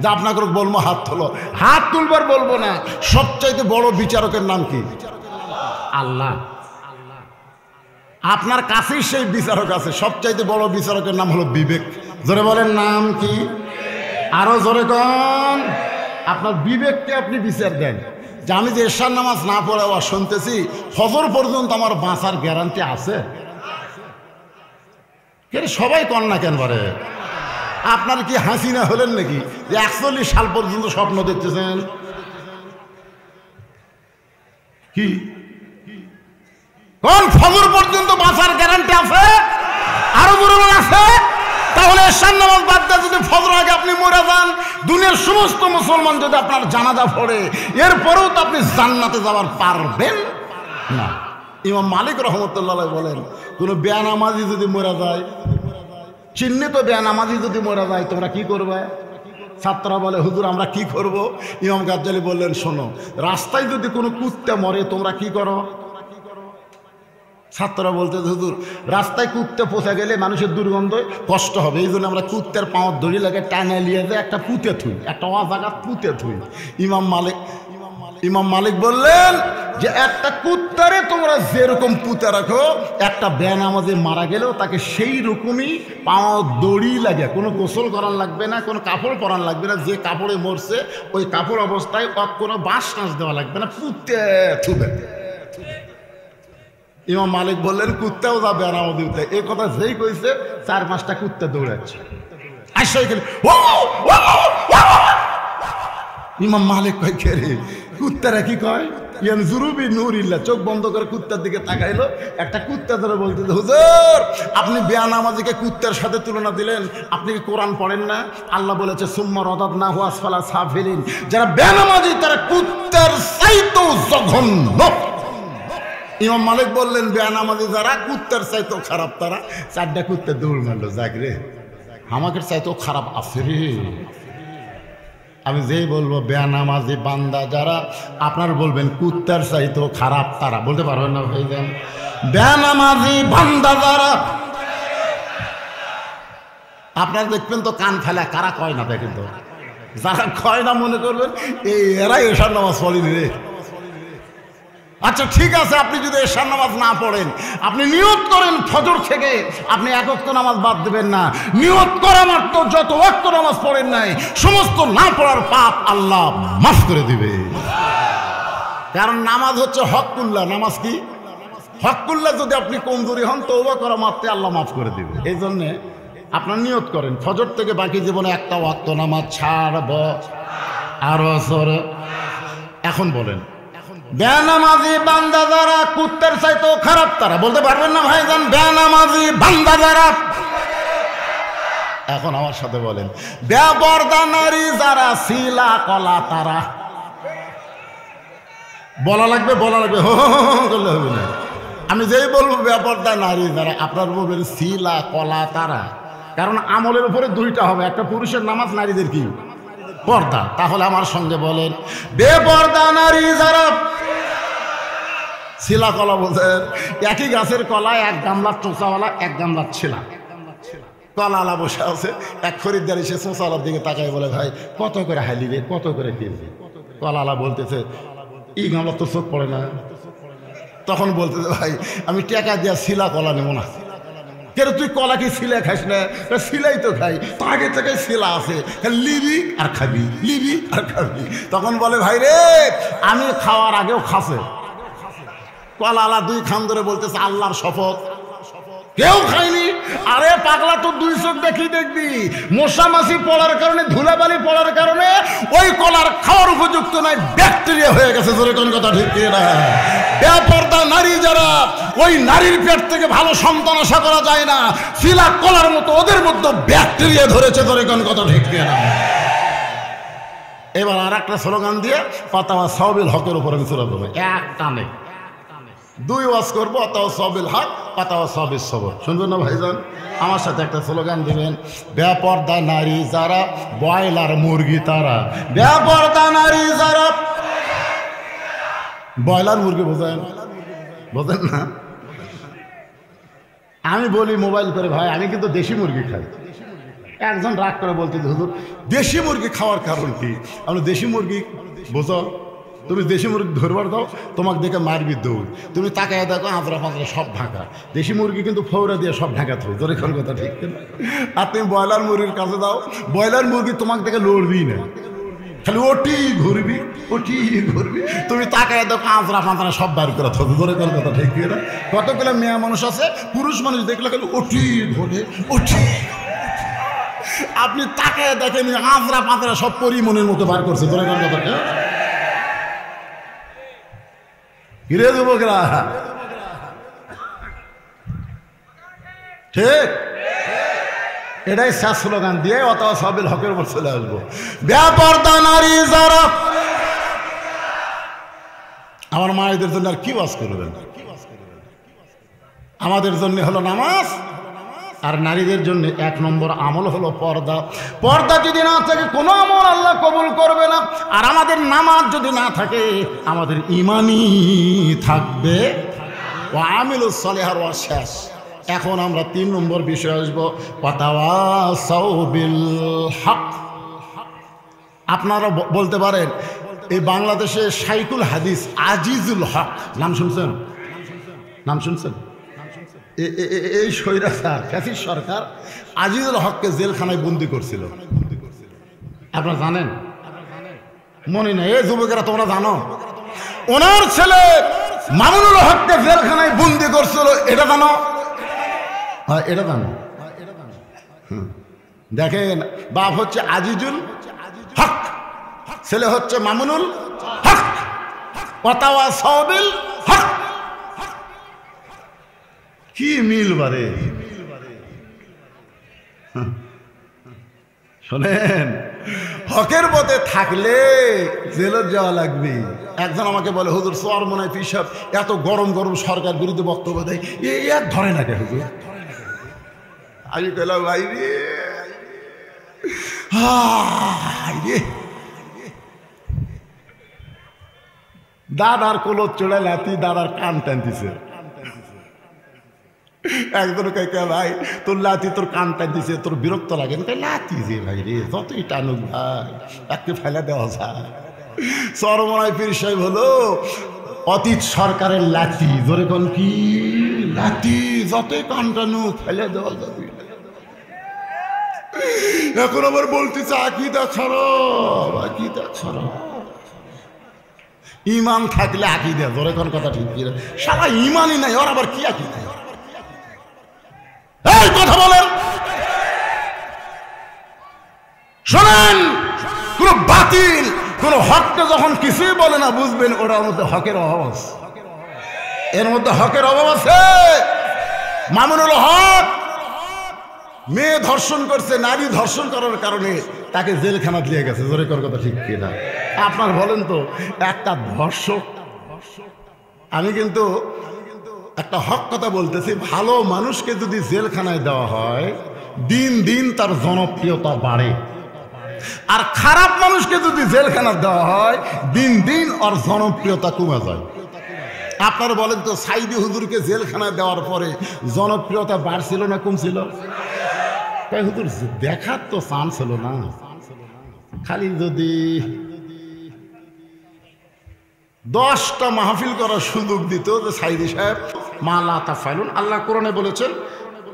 যা আপনাকে বলবো হাত তোলো? হাত তুলবার বলবো না। সবচাইতে বড় বিচারকের নাম কি? আল্লাহ। আপনার কাছেই সেই বিচারক আছে। সবচাইতে বড় বিচারকের নাম হলো বিবেক। জোরে বলেন, নাম কি? আরো জোরে কন। আপনার বিবেককে আপনি বিচার দেন যে আমি যে এশার নামাজ না পড়ে আবার শুনতেছি, ফজর পর্যন্ত আমার বাঁচার গ্যারান্টি আছে? সবাই কন না কেন পারে? আপনার কি হাসিনা হলেন নাকি যে 41 সাল পর্যন্ত স্বপ্ন দেখতেছেন? কি কোন ফজর পর্যন্ত বাঁচার গ্যারান্টি আছে? আরো বড় আছে? তাহলে এশার নামাজ বাদ দিয়ে যদি ফজর আগে আপনি মরে যান, দুনিয়ার সমস্ত মুসলমান যদি আপনার জানাজা পড়ে, এরপরেও তো আপনি জান্নাতে যাবার পারবেন না। ইমাম মালিক রহমতুল্লাহ বলেন, কোন বেনামাজি যদি মরে যায়, চিহ্নিত বেনামাজি যদি মরে যায়, তোমরা কি করবে? ছাত্ররা বলে, হুজুর আমরা কি করব? ইমাম গাজ্জালি বললেন, শোনো, রাস্তায় যদি কোনো কুত্তা মরে তোমরা কি করো? ছাত্ররা বলতে, হুজুর রাস্তায় কুত্তে পোষা গেলে মানুষের দুর্গন্ধ কষ্ট হবে, এই জন্য আমরা কুত্তের পাওয়ার দড়ি লাগে টানে নিয়ে যায় একটা পুঁতে থুই, একটা জায়গা পুঁতে থুই। ইমাম মালিক বললেন যে একটা কুত্তারে তোমরা যেরকম পুঁতে রাখো, একটা বেনামাজি মারা গেলেও তাকে সেই রকমই পাওয়া দড়ি লাগে, কোনো গোসল করার লাগবে না, কোনো কাপড় পরান লাগবে না, যে কাপড়ে মরছে ওই কাপড় অবস্থায় কোনো বাঁশ টাঁশ দেওয়া লাগবে না, পুঁতে থুবে। ইমাম মালিক বললেন, কুত্তাও যাবে বেনামাজি। এই কথা যেই কইছে 4-5টা কুত্তা দৌড়াচ্ছে। ইমাম মালিক কয়, কে রে? কুত্তারা কি কয়? ইয়ানজুরুবি নূরিল্লাহ, চোখ বন্ধ করে কুত্তার দিকে তাকাইলো। একটা কুত্তা ধরে বলতে, হুজুর আপনি বেয়ানামাজিকে কুত্তার সাথে তুলনা দিলেন, আপনি কি কোরআন পড়েন না? আল্লাহ বলেছে সুম্মা রাদাদনাহু আসফালা সাফিলিন, যারা বেয়ানামাজি তারা কুত্তার চাইতেও জঘন্য। ইমাম মালিক বললেন বেয়ানামাজি যারা কুত্তার চাইতেও খারাপ তারা। চারটা কুত্তা দৌড় মারলো, যাক রে আমাকে চাইতেও খারাপ আছে রে। আমি যেই বলবো বেয়ানামাজি বান্দা যারা, আপনার বলবেন কুত্তার চাইতেও খারাপ তারা। বলতে পারবেন না ভাইজান? বেয়ানামাজি বান্দা যারা, আপনারা দেখবেন তো কান ফেলা কারা কয় না, দেখেন তো যারা কয় না মনে করবেন এই এরাই এশার নামাজ পড়েনি রে। আচ্ছা ঠিক আছে, আপনি যদি এশার নামাজ না পড়েন, আপনি নিয়ত করেন ফজর থেকে আপনি এক ওয়াক্ত নামাজ বাদ দেবেন না। নিয়ত করা মাত্র যত ওয়াক্ত নামাজ পড়েন নাই সমস্ত না পড়ার পাপ আল্লাহ মাফ করে দিবে। কারণ নামাজ হচ্ছে হকুল্লাহ। নামাজ কি হকুল্লাহ? যদি আপনি কমজোরি হন তওবা করা মাত্র আল্লাহ মাফ করে দিবে। এই জন্যে আপনার নিয়ত করেন ফজর থেকে বাকি জীবনে একটা ওয়াক্ত নামাজ ছাড়ব। আরো জোরে এখন বলেন, বেয়ানামাজি বান্দা যারা কুত্তার চাইতেও খারাপ তারা। বলতে পারবেন না ভাইজান? বেয়ানামাজি বান্দা যারা। এখন আমার সাথে বলেন, বেপরদা নারী যারা, শিলা কলা তারা। বলা লাগবে, বলা লাগবে, হো করলে হবে না। আমি যেই বলবো বেপরদা নারী যারা, আপনার বলবেন শিলা কলা তারা। কারণ আমলের উপরে দুইটা হবে, একটা পুরুষের নামাজ, নারীদের কি পর্দা। তাহলে আমার সঙ্গে বলেন, বেপরদা নারী যারা। শিলা কলা বলছেন একই গাছের কলা, এক গামলার চোঁচাওয়ালা, এক গামলার ছিলা। কলাওয়ালা বসে আছে, এক খরিদ্দার এসে চোঁচাওয়ালার দিকে তাকায় বলে, ভাই কত করে হাইলি রে, কত করে কেজি? কলাওয়ালা বলতেছে এই গামলার তো চোখ পড়ে না। তখন বলতেছে, ভাই আমি টাকা দিয়া শিলা কলা নেবো না। কেন তুই কলা কি শিলা খাইস না? শিলাই তো খাই, আগে থেকে শিলা আছে, লিবি আর খাবি, লিবি আর খাবি। তখন বলে, ভাই রে আমি খাওয়ার আগেও খাসে। কলাওয়ালা দুই খান ধরে বলতেছে, আল্লাহর শপথ কেউ খায়নি। আরে পাগলা, তো দুই চোখ দেখি দেখবি, মশা মাছি পড়ার কারণে, ধুলাবালি পড়ার কারণে ওই কলার খাওয়ার উপযুক্ত নয়, ব্যাকটেরিয়া হয়ে গেছে। জোরে কোন কথা ঠিক না? বেপরদা নারী যারা, ওই নারীর পেট থেকে ভালো সন্তান আশা করা যায় না। শিলা কলার মতো ওদের মধ্যে ব্যাকটেরিয়া ধরেছে। জোরে কোন কথা ঠিক না? এবার আর একটা স্লোগান দিয়ে পাতাওয়া সাওবিল হকের উপর আমি চলে যাবো এক টানে। দুই ওয়াজ করবো, অতাও সাবিল হক, পাতাও সাবিল সবর। শুনবেন না ভাইজান? আমার সাথে একটা স্লোগান দিবেন, বেপরদা নারী যারা, ব্রয়লার মুরগি তারা। বেপরদা নারী যারা, ব্রয়লার মুরগি বোঝেন? বোঝেন না? আমি বলি মোবাইল করে, ভাই আমি কিন্তু দেশি মুরগি খাই। একজন রাগ করে বলতে, হুজুর দেশি মুরগি খাওয়ার কারণ কি? আমি দেশি মুরগি বোঝো, তুমি দেশি মুরগি ধরবার দাও, তোমাকে দেখে মারবি দৌড়। তুমি তাকায় দেখো আঁচড়া ফাঁচড়া সব ঢাকা। দেশি মুরগি কিন্তু ফৌরা দিয়ে সব ঢাকা থাকে। তোর এখন কথা ঠিক না? আর তুমি ব্রয়লার মুরগির কাছে দাও, ব্রয়লার মুরগি তোমাকে দেখে লড়বি না, খালি ওটি ঘুরবি, ওটি ঘুরবি। তুমি তাকায় দেখো আঁচড়া ফাঁচড়া সব বার করে থাকে। তোর এখন কথা ঠিক না? কতগুলো মেয়ে মানুষ আছে, পুরুষ মানুষ দেখলে খালি ওটি ঘোরে, ওটি। আপনি তাকায় দেখেন আঁচড়া ফাঁচড়া সব পরিমনের মতো বার করছে। তোর এখন কথা ঘিরে যুবকরা, ঠিক? এটাই শেষ স্লোগান দিয়ে অথবা সাবিল হকের উপর চলে আসবো। বেপরদা নারী যারা। আমার মায়েদের জন্য আর কি ওয়াজ করবেন? আমাদের জন্য হলো নামাজ, আর নারীদের জন্য এক নম্বর আমল হলো পর্দা। পর্দা যদি না থাকে কোনো আমল আল্লাহ কবুল করবে না। আর আমাদের নামাজ যদি না থাকে আমাদের ঈমানই থাকবে। ও আমিলুস সালিহার ওয়া শেষ। এখন আমরা 3 নম্বর বিষয় আসবো, ওয়াতাওয়াসাউ বিল হক। আপনারা বলতে পারেন এই বাংলাদেশে শাইখুল হাদিস আজিজুল হক নাম শুনছেন? নাম শুনছেন? এই স্বৈরাচার ফ্যাসিস্ট সরকার আজিজুল হককে জেলখানায় বন্দি করছিল। আপনারা জানেন? মনে নেই? এই যুবকেরা তোমরা জানো? ওনার ছেলে মামুনুল হককে জেলখানায় বন্দি করছিল, এটা জানো? হ্যাঁ, এটা জানো? দেখেন, বাপ হচ্ছে আজিজুল হক, ছেলে হচ্ছে মামুনুল হক। ওয়াতাওয়াসাউ বিল হক। কি মিল বারে শোনেন, হকের পথে থাকলে জেলত যাওয়া লাগবে। একজন আমাকে বলে, হুজুর চরমনাই পীর সাহেব এত গরম গরম সরকার বিরুদ্ধে বক্তব্য দেয়, এক ধরে না কে হুজুর? আমি কইলাম ভাই রে, দাদার কোলত চড়ে লাতি দাদার কান টানতেছে। একজন কে ভাই তোর লাতি তোর কান টানতেছে, তোর বিরক্ত লাগে না? লাতি যে ভাই রে, যতই টানুক ভাই তাকে ফেলে দেওয়া যায়। চরমনাই পীর সাহেব হলো অতীত সরকারের লাতি। জোরে কোন কি লাতি, যতই কান টানুক ফেলে দেওয়া যাবে। এখন আবার বলতেছে আকীদা খারাপ, আকীদা খারাপ। ইমান থাকলে আকীদা, জোরে কোন কথা ঠিক কি? সারা ইমানই নাই, ওর আবার কি আকীদা? এই কথা বলেন, শোনেন, কোন বাতিল কোন হককে যখন কিছুই বলে না, বুঝবেন ওটার মধ্যে হকের অভাব আছে। এর মধ্যে হকের অভাব আছে। মামুনুল হক মেয়ে ধর্ষণ করছে, নারী ধর্ষণ করার কারণে তাকে জেলখানা দিয়ে গেছে। জোরে কর কথা ঠিক কিনা? আপনার বলেন তো, একটা ধর্ষক, আমি কিন্তু একটা হক কথা বলতেছি, ভালো মানুষকে যদি জেলখানায় দেওয়া হয় দিন দিন তার জনপ্রিয়তা বাড়ে, আর খারাপ মানুষকে যদি জেলখানা দেওয়া হয় দিন দিন ওর জনপ্রিয়তা কমে যায়। আপনারা বলেন তো, সাইদি হুজুরকে জেলখানায় দেওয়ার পরে জনপ্রিয়তা বাড়ছিল না কমছিল? হুজুর দেখার তো চান্স হলো না। খালি যদি 10টা মাহফিল করার সুযোগ দিত যে সাইদি সাহেব মালা তাফাইলুন, আল্লাহ কোরআনে বলেছেন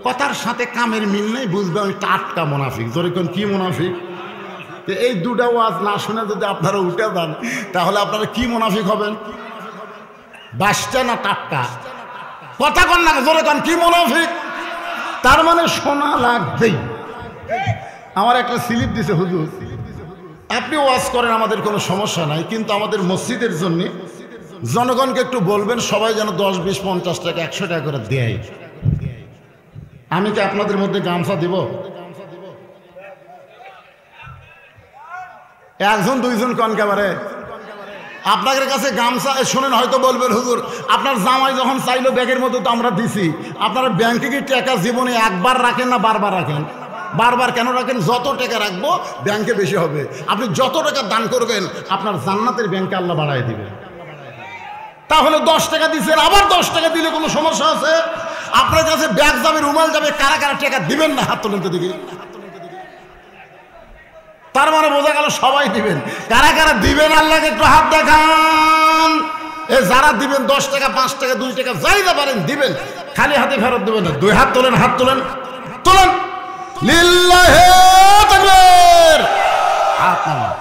কথার সাথে কামের মিল নেই, বুঝবে আমি টাটকা মুনাফিক। যেরকম কি মুনাফিক? এই দুটা ওয়াজ না শুনে যদি আপনারা উঠে যান, তাহলে আপনারা কি মুনাফিক হবেন? বাসটা না টাটকা? কথা কন না, জোরে কন, কি মুনাফিক? তার মানে শোনা লাগবেই। আমার একটা স্লিপ দিছে, হুজুর আপনি ওয়াজ করেন, আমাদের কোনো সমস্যা নাই, কিন্তু আমাদের মসজিদের জন্য জনগণকে একটু বলবেন সবাই যেন 10, 20, 50 টাকা 100 টাকা করে দেয়। আমি কি আপনাদের মধ্যে গামছা দিব? একজন দুইজন কন কেবারে আপনাদের কাছে গামছা। শোনেন, হয়তো বলবেন হুজুর আপনার জামাই যখন চাইলো ব্যাগের মধ্যে তো আমরা দিছি, আপনারা ব্যাংকে কি টাকা জীবনে একবার রাখেন না বারবার রাখেন? বারবার কেন রাখেন? যত টাকা রাখবো ব্যাংকে বেশি হবে। আপনি যত টাকা দান করবেন আপনার জান্নাতের ব্যাংকে আল্লাহ বাড়ায় দিবে। তাহলে 10 টাকা দিচ্ছেন, আবার 10 টাকা দিলে কোনো সমস্যা আছে? আপনার কাছে ব্যাগ যাবে, রুমাল যাবে, কারা কারা টাকা দিবেন না? হাত তোলেন তো দেখি। তার মানে বোঝা গেল সবাই দিবেন। কারা কারা দিবেন আল্লাহকে একটু হাত দেখান। যারা দিবেন 10 টাকা, 5 টাকা, 2 টাকা যাইতে পারেন দিবেন, খালি হাতে ফেরত দেবেন না। 2 হাত তোলেন, হাত তোলেন, তোলেন। লিল্লাহি তাকবীর। হাত নামান।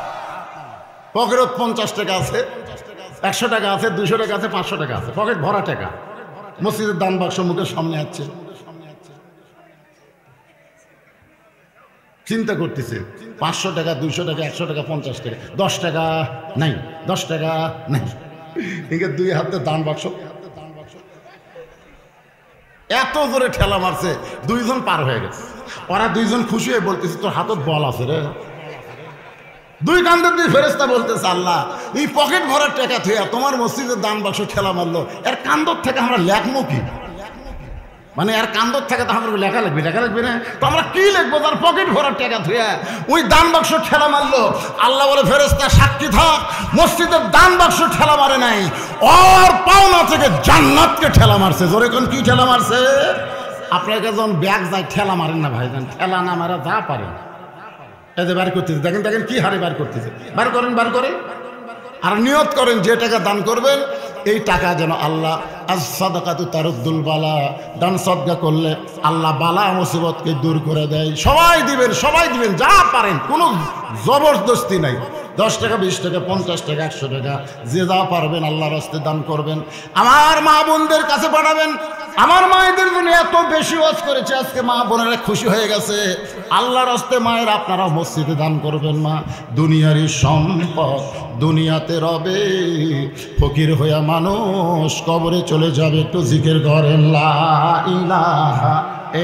পকেটে 50 টাকা আছে, 100 টাকা আছে, 200 টাকা আছে, 500 টাকা আছে, পকেট ভরা টাকা। মসজিদের দান বাক্স মুখের সামনে আছে, চিন্তা করতেছে 500 টাকা, 200 টাকা, 100 টাকা, 50 টাকা, 10 টাকা নাই, 10 টাকা নাই। ঠিক আছে, 2 হাতে দান বাক্স। এত জোরে ঠেলা মারছে, 2 জন পার হয়ে গেছে। ওরা 2 জন খুশি হয়ে বলতেছে তোর হাতত বল আছে রে। 2 কান্দের 2 ফেরেশতা বলতেছে আল্লাহ এই পকেট ভরার টাকা থুয়া তোমার মসজিদের দান বাক্স ঠেলা মারলো, এর কান্দর থেকে আমরা লেখবো কি? মানে এর কান্দর থেকে তো আমরা লেখা লিখবি, লেখা লিখবি না তো আমরা কি লিখবো? তার পকেট ভরার টাকা থুয়া ওই দান বাক্স ঠেলা মারলো। আল্লাহ বলে ফেরেশতা সাক্ষী থাক, মসজিদের দান বাক্স ঠেলা মারে নাই, ওর পাওনা থেকে জান্নাতকে ঠেলা মারছে। জোরে কোন কি ঠেলা মারছে? আপনাকে যখন ব্যাগ যায় ঠেলা মারেন না ভাইজান, ঠেলা না মারা যা পারে এতে বার করতেছে। দেখেন দেখেন কি হারে বার করতেছে, বার করেন, বার করেন। আর নিয়ত করেন যে টাকা দান করবেন এই টাকা যেন আল্লাহ আস-সাদাকাতু তারুদ্দুল বালা, দান সদকা করলে আল্লাহ বালা মুসিবতকে দূর করে দেয়। সবাই দিবেন, সবাই দিবেন, যা পারেন, কোনো জবরদস্তি নাই। 10 টাকা 20 টাকা 50 টাকা 100 টাকা যে যা পারবেন আল্লাহর রাস্তে দান করবেন। আমার মা বোনদের কাছে পাঠাবেন। আমার মায়েদের জন্য এত বেশি ওয়াজ করেছে, আজকে মা বোনেরা খুশি হয়ে গেছে। আল্লাহর রাস্তে মায়ের আপনারাও মসজিদে দান করবেন। মা দুনিয়ারই সম্পদ দুনিয়াতে রবে, ফকির হইয়া মানুষ কবরে চলে যাবে। একটু জিকির করেন লা ইলাহা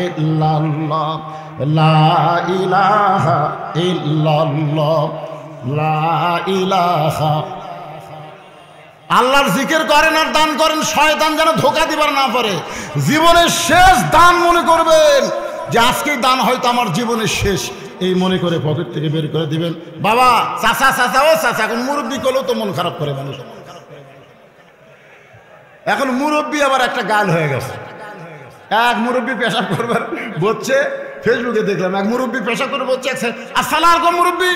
ইল্লাল্লাহ, লা ইলাহা ইল্লাল্লাহ, লা ইলাহা। আল্লাহর জিকির করেন আর দান করেন, শয়তান যেন ধোঁকা দিবার না পারে। জীবনের শেষ দান মনে করবেন যে আজকেই দান হয়তো আমার জীবনের শেষ, এই মনে করে পকেট থেকে বের করে দিবেন। বাবা চাচা চাচা ও চাচা, এখন মুরব্বী করলেও তো মন খারাপ করে মানুষ। এখন মুরব্বী আবার একটা গান হয়ে গেছে। এক মুরব্বী পেশাব করবার বলছে, ফেসবুকে দেখলাম এক মুরব্বী পেশাব করে বলছে আসসালামু আলাইকুম মুরব্বী,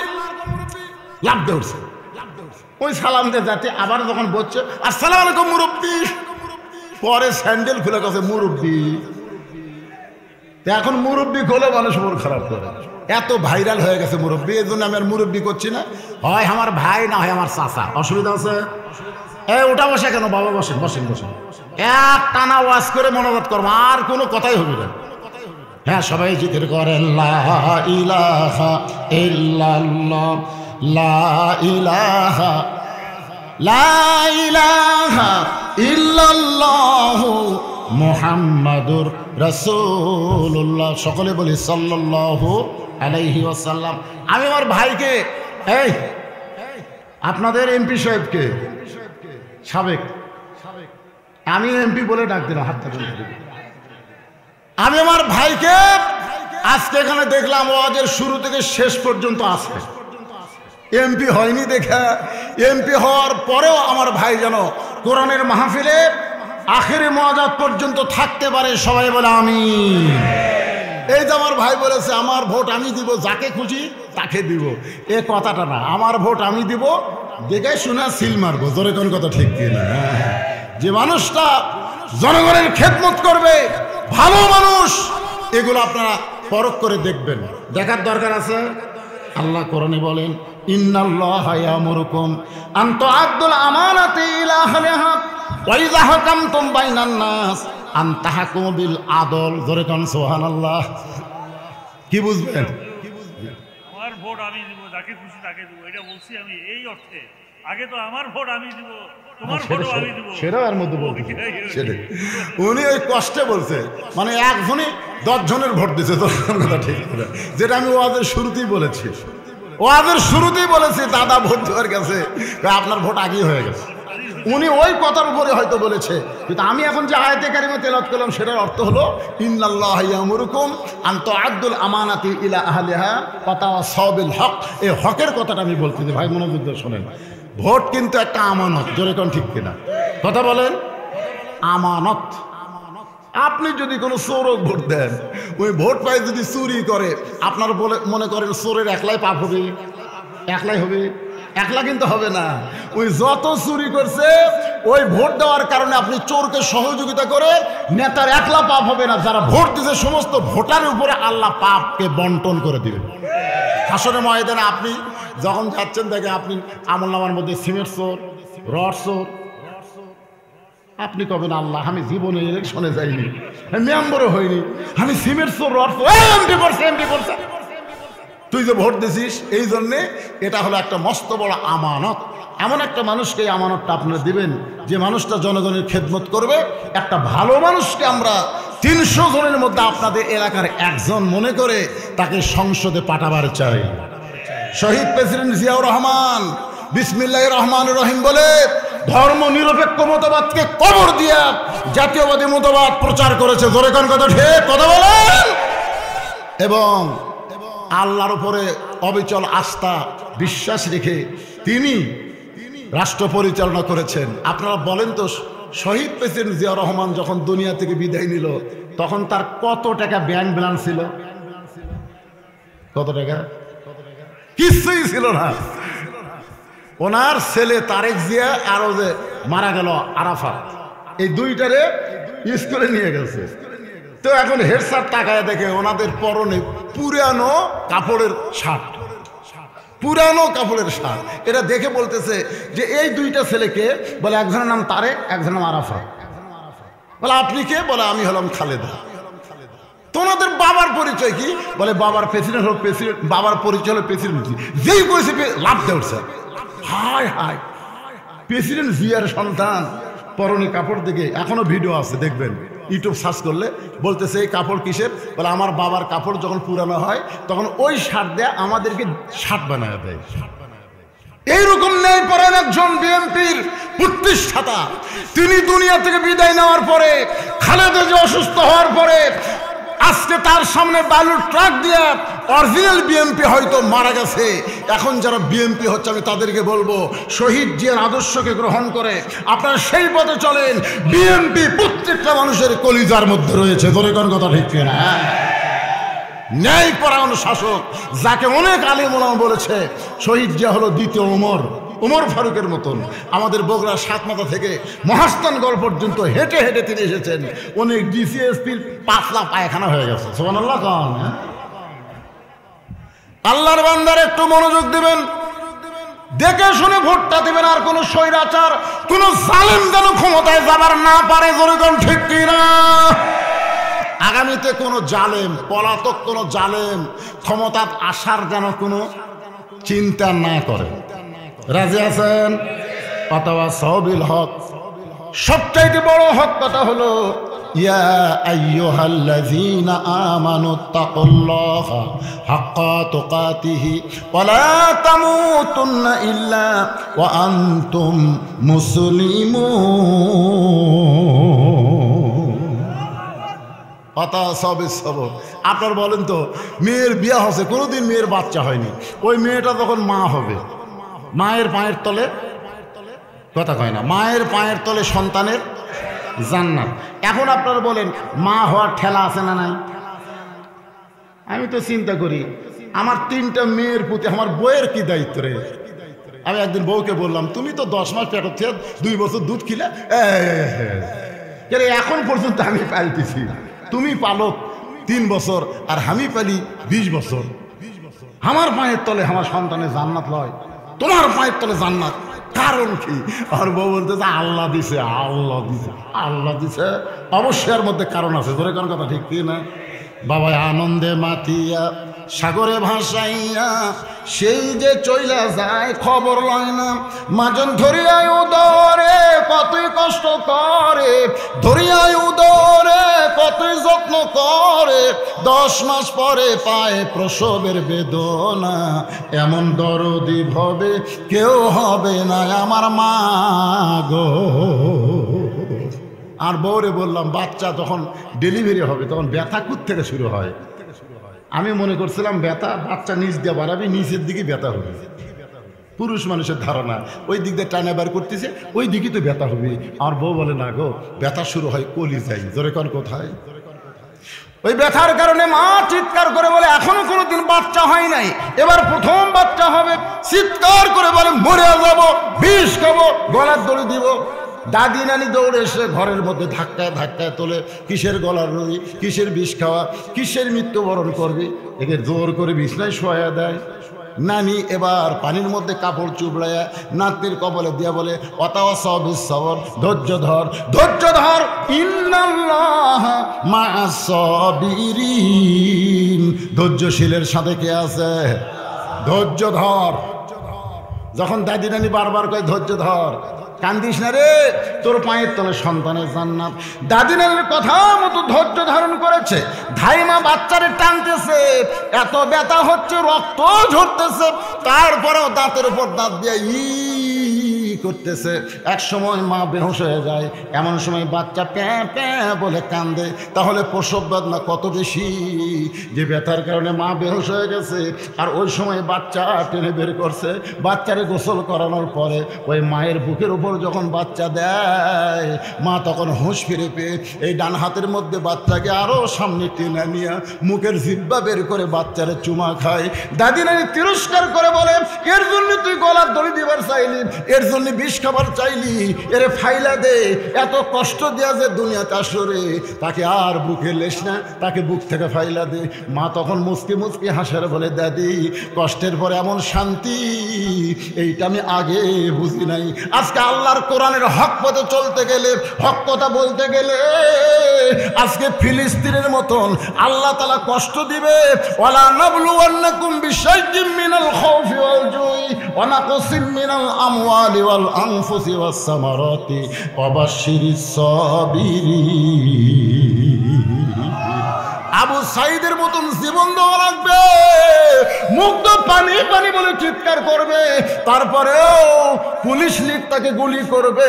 লাভ দৌড়ছে। ওই সালাম দিয়ে যাতে আবার যখন বলছে আসসালামু আলাইকুম মুরব্বী, পরে স্যান্ডেল খুলে গেছে মুরব্বী। এখন মুরব্বী খোলে মানুষ মন খারাপ করে, এত ভাইরাল হয়ে গেছে মুরব্বী। এই জন্য আমি আর মুরব্বী করছি না, হয় আমার ভাই না হয় আমার চাচা। অসুবিধা আছে? ওটা বসে কেন বাবা, বসেন বসেন বসেন। এক টানা ওয়াজ করে মনোবাদ করবো, আর কোনো কথাই হবে না। হ্যাঁ, সবাই জিকির করেন লা ইলাহা ইল্লাল্লাহ, লা ইলাহা, লা ইলাহা ইল্লাল্লাহ মুহাম্মাদুর রাসূলুল্লাহ। সকলে বলি সাল্লাল্লাহু আলাইহি ওয়াসাল্লাম। আমি আমার ভাইকে, এই আপনাদের এমপি সাহেবকে, সাবেক, আমি এমপি বলে ডাক দিলাম, হাতটা বলে দিলাম। আমি আমার ভাইকে আজকে এখানে দেখলাম ওয়াজের শুরু থেকে শেষ পর্যন্ত আসবে। এমপি হয়নি দেখা, এমপি হওয়ার পরেও আমার ভাই যেন কোরআনের মাহফিলে আখেরি মুনাজাত পর্যন্ত থাকতে পারে। সবাই বলে আমিন। এই যে আমার ভাই বলেছে আমার ভোট আমি দিব, যাকে খুশি তাকে দিব, এ কথাটা না। আমার ভোট আমি দিব, দেখে শুনে সিল মারবো। জোরে কোন কথা ঠিক কিনা? যে মানুষটা জনগণের খেদমত করবে, ভালো মানুষ, এগুলো আপনারা পরখ করে দেখবেন, দেখার দরকার আছে। আল্লাহ কোরআনে বলেন ইন্নাল্লাহা ইয়ামুরুকুম আন তুআদ্দুল আমানাতি ইলা আহলিহা ওয়া ইযা হাকামতুম বাইনান নাস আন তাহকুমু বিল আদল। জোরে কোন সুবহানাল্লাহ। কি বুঝবেন? আমার ভোট আমি দিব, যাকে খুশি তাকে দিব, এটা বলছি আমি এই অর্থে। আগে তো আমার ভোট আমি দিব, তোমার ভোটও আমি দিব, সেটাও এর মধ্যে বলছে। উনি ওই কষ্টে বলছে, মানে একজনই 10 জনের ভোট দিচ্ছে। কথা ঠিক, যেটা আমি ওয়াজের শুরুতেই বলেছি। ওয়াজের শুরুতেই বলেছি দাদা ভোট দেওয়ার গেছে, আপনার ভোট আগেই হয়ে গেছে। উনি ওই কথার উপরে হয়তো বলেছে, কিন্তু আমি এখন যে আয়াতে কারিমা তেলাওয়াত করলাম সেটার অর্থ হলো ইন্নাল্লাহা ইয়ামুরুকুম আন তুআদ্দুল আমানাতি ইলা আহলিহা ওয়া তাওয়াসাউ বিল হক। এই হকের কথাটা আমি বলতেছি ভাই, মনোযোগ দিয়ে শোনেন। ভোট কিন্তু একটা আমানত। জোরে কোন ঠিক কিনা? কথা বলেন। আমানত। আপনি যদি কোনো চোরক ভোট দেন, ওই ভোট পাই যদি চুরি করে, আপনার বলে মনে করেন চোরের একলাই পাপ হবে? একলাই হবে? একলা কিন্তু হবে না। ওই যত চুরি করছে ওই ভোট দেওয়ার কারণে আপনি চোরকে সহযোগিতা করে, নেতার একলা পাপ হবে না, যারা ভোট দিচ্ছে সমস্ত ভোটারের উপরে আল্লাহ পাপকে বন্টন করে দিবে। হাসরের ময়দানে আপনি যখন যাচ্ছেন, দেখে আপনি আমলনামার মধ্যে সিমেন্ট চোর, রড চোর, আপনি কবেন আল্লাহ আমি জীবনে ইলেকশনে যাইনি, মেম্বারও হইনি, আমি সিমেন্ট চোর, রড চোর, এমপি করছে, এমপি করছে। তুই যে ভোট দিছিস, এই জন্যে এটা হলো একটা মস্ত বড় আমানত। এমন একটা মানুষকে এই আমানতটা আপনারা দিবেন যে মানুষটা জনগণের খেদমত করবে। একটা ভালো মানুষকে আমরা 300 জনের মধ্যে আপনাদের এলাকার একজন মনে করে তাকে সংসদে পাঠাবার চাই। শহীদ প্রেসিডেন্ট জিয়াউর রহমান বিসমিল্লাহির রহমানির রহিম বলে ধর্ম নিরপেক্ষ মতবাদকে কবর দিয়া জাতীয়বাদী মতবাদ প্রচার করেছে। জোরে কোন কথা ঠিক? কথা বলেন। এবং আল্লাহর উপরে অবিচল আস্থা বিশ্বাস রেখে তিনি রাষ্ট্র পরিচালনা করেছেন। আপনারা বলেন তো, শহীদ প্রেসিডেন্ট জিয়াউর রহমান যখন দুনিয়া থেকে বিদায় নিল তখন তার কত টাকা ব্যাংক ব্যালেন্স ছিল? কত টাকা? কিছুই ছিল না। ওনার ছেলে তারেক জিয়া আর যে মারা গেল আরাফাত, এই দুইটারে স্কুলে নিয়ে গেছে। তো এখন হেড স্যার তাকায় দেখে ওনাদের পরনে পুরানো কাপড়ের শার্ট, পুরানো কাপড়ের শার্ট। এটা দেখে বলতেছে যে এই দুইটা ছেলেকে, বলে একজনের নাম তারেক, একজনের নাম আরাফাত। বলে আপনি কে? বলে আমি হলাম খালেদা। তোমাদের বাবার পরিচয় কি? বলে বাবার প্রেসিডেন্ট হল প্রেসিডেন্ট, বাবার পরিচয় হলো প্রেসিডেন্ট। যেই করেছে লাভ দেওয়া, হায় হায়, প্রেসিডেন্ট জিয়ার সন্তান পরনে কাপড় দেখে এখনো ভিডিও আছে, দেখবেন ইউটিউব সার্চ করলে। বলতেছে এই কাপড় কিসের? বলে আমার বাবার কাপড় যখন পুরানো হয় তখন ওই শার্ট দেয়া আমাদেরকে শার্ট বানায় দেয়। এইরকম নেই পড়েন একজন বিএনপির প্রতিষ্ঠাতা, তিনি দুনিয়া থেকে বিদায় নেওয়ার পরে, খালেদা যে অসুস্থ হওয়ার পরে, আজকে তার সামনে বালুর ট্রাক দিয়ে অরিজিনাল বিএনপি হয়তো মারা গেছে। এখন যারা বিএনপি হচ্ছে আমি তাদেরকে বলবো, শহীদ জিয়ার আদর্শকে গ্রহণ করে আপনারা সেই পথে চলেন। বিএনপি প্রত্যেকটা মানুষের কলিজার মধ্যে রয়েছে। ধরে কোন কথা ঠিক কিনা? ন্যায়পরায়ণ শাসক, যাকে অনেক আলেম ওলামা বলেছে শহীদ জিয়া হলো দ্বিতীয় ওমর ফারুকের মতন। আমাদের বগুড়া সাতমাথা থেকে মহাস্থানগড় পর্যন্ত হেঁটে হেঁটে তিনি এসেছেন। অনেক ডিসিএসপির পাতলা পায়খানা হয়ে গেছে। সুবহানাল্লাহ কান। আল্লাহর বান্দার একটু মনোযোগ দিবেন, দেখে শুনে ভোটটা দিবেন। আর কোন স্বৈরাচার, কোন জালেম যেন ক্ষমতায় যাবার না পারে। জোরেগণ ঠিক কিনা? আগামীতে কোন জালেম, পলাতক কোন জালেম ক্ষমতা আসার যেন কোনো চিন্তা না করে। রাজি আছেন? অথবা সবিল হক। সবচাইতে বড় হক কথা হলো ইয়া আইয়ুহাল্লাযীনা আমানুত্তাকুল্লাহা হাক্কা তুকাতিহি ওয়া লা তামুতুন্না ইল্লা ওয়া আনতুম মুসলিমুন। আপনার বলেন তো, মেয়ের বিয়ে হচ্ছে, কোনোদিন মেয়ের বাচ্চা হয়নি, ওই মেয়েটা যখন মা হবে, মায়ের পায়ের তলে, কথা কয় না, মায়ের পায়ের তলে সন্তানের জান্নাত। এখন আপনারা বলেন মা হওয়ার ঠেলা আছে না নাই? আমি তো চিন্তা করি আমার 3টা মেয়ের প্রতি আমার বউয়ের কি দায়িত্ব রে। আমি একদিন বউকে বললাম, তুমি তো 10 মাস পেট থেকে 2 বছর দুধ খিলে, এখন পর্যন্ত আমি পালতেছি, তুমি পালো 3 বছর আর আমি পালি 20 বছর। আমার পায়ের তলে আমার সন্তানের জান্নাত লয়, তোমার পায়ের তলে জান্নাত। কারণ কি? আর বউ বলতেছে আল্লাহ দিছে, আল্লাহ দিছে, আল্লাহ দিছে। অবশ্যই এর মধ্যে কারণ আছে। ধরে কোন কথা ঠিক কি না? বাবা আনন্দে মাতিয়া সাগরে ভাসাইয়া সেই যে চইলা যায় খবর লয় না। মাজন ধরিয়ায় উদরে কতই কষ্ট করে, ধরিয়ায় উদরে কতই যত্ন করে, 10 মাস পরে পায় প্রসবের বেদনা। এমন দরদি ভবে কেউ হবে না আমার মা গো। আর বউরে বললাম, বাচ্চা যখন ডেলিভারি হবে তখন ব্যথা কোথা থেকে শুরু হয়? আমি মনে করছিলাম ব্যথা বাচ্চা নিচ দিয়ে বাড়াবি, নিচের দিকে ব্যথা হবে। পুরুষ মানুষের ধারণা ওই দিক দিয়ে টানা বার করতেছে, ওই দিকে তো ব্যথা হবে। আর বউ বলে না গো, ব্যথা শুরু হয় কলিজায়। জোরে কোন কোথায়? ওই ব্যথার কারণে মা চিৎকার করে বলে এখনো কোনোদিন বাচ্চা হয় নাই, এবার প্রথম বাচ্চা হবে। চিৎকার করে বলে মরে যাবো, বিষ খাবো, গলার দড়ি দিব। দাদি নানি দৌড়ে এসে ঘরের মধ্যে ধাক্কায় ধাক্কায় তোলে, কিসের গলার দড়ি, কিসের বিষ খাওয়া, কিসের মৃত্যুবরণ করবি, একে জোর করে বিছনায় শোয়া দেয়। নানি এবার পানির মধ্যে কাপড় চুবড়াইয়া নাতির কবলে দিয়া বলে অতাওয়াসবিসসবর, ধৈর্য ধর, ধৈর্য ধর, ইন্নাল্লাহা মা'আস সাবিরিন। ধৈর্যশীলের সাথে কে আছে? ধৈর্য ধর। যখন দাদি নানি বারবার কয় ধৈর্য ধর, কান্দিস না রে, তোর পায়ের তলে সন্তানের জান্নাত। দাদি নানির কথা মতো ধৈর্য ধারণ করেছে। ধাইমা বাচ্চারে টানতেছে, এত ব্যথা হচ্ছে, রক্ত ঝরতেছে, তারপরেও দাঁতের উপর দাঁত দিয়ে করতেছে। এক সময় মা বেহুশ হয়ে যায়, এমন সময় বাচ্চা প্যাঁ প্যাঁ বলে কান্দে। তাহলে প্রসব বেদনা কত বেশি, যে ব্যথার কারণে মা বেহুশ হয়ে গেছে। আর ওই সময় বাচ্চা টেনে বের করছে। বাচ্চারে গোসল করানোর পরে ওই মায়ের বুকের উপর যখন বাচ্চা দেয়, মা তখন হুঁশ ফিরে পেয়ে এই ডান হাতের মধ্যে বাচ্চাকে আরো সামনে টেনে নিয়ে মুখের জিব্বা বের করে বাচ্চারে চুমা খায়। দাদি নানি তিরস্কার করে বলে, এর জন্য তুই গলার দড়ি দিবার চাইলি, এর জন্য জন্য বিষ খাবার চাইলি, এরে ফাইলা দে। এত কষ্ট দেয়া যে দুনিয়াতে আসরে, তাকে আর বুকে লেস না, তাকে বুক থেকে ফাইলা দে। মা তখন মুচকি মুচকি হাসার বলে, দাদি কষ্টের পরে এমন শান্তি এইটা আমি আগে বুঝি নাই। আজকে আল্লাহর কোরআনের হক পথে চলতে গেলে, হক কথা বলতে গেলে আজকে ফিলিস্তিনের মতন আল্লাহ তাআলা কষ্ট দিবে। ওয়ালা নাবলুওয়ান্নাকুম বিশাইইম মিনাল খাউফি ওয়াল জুই ওয়া নাকসিম মিনাল আমওয়ালি ওয়াল আনফুসি ওয়াস সামারাতি ওয়া বাশশিরিস সাবিরিন। আবু সাইদের মতন জীবন দেওয়া লাগবে, মুগ্ধ পানি পানি বলে চিৎকার করবে, তারপরেও পুলিশ লীগ তাকে গুলি করবে।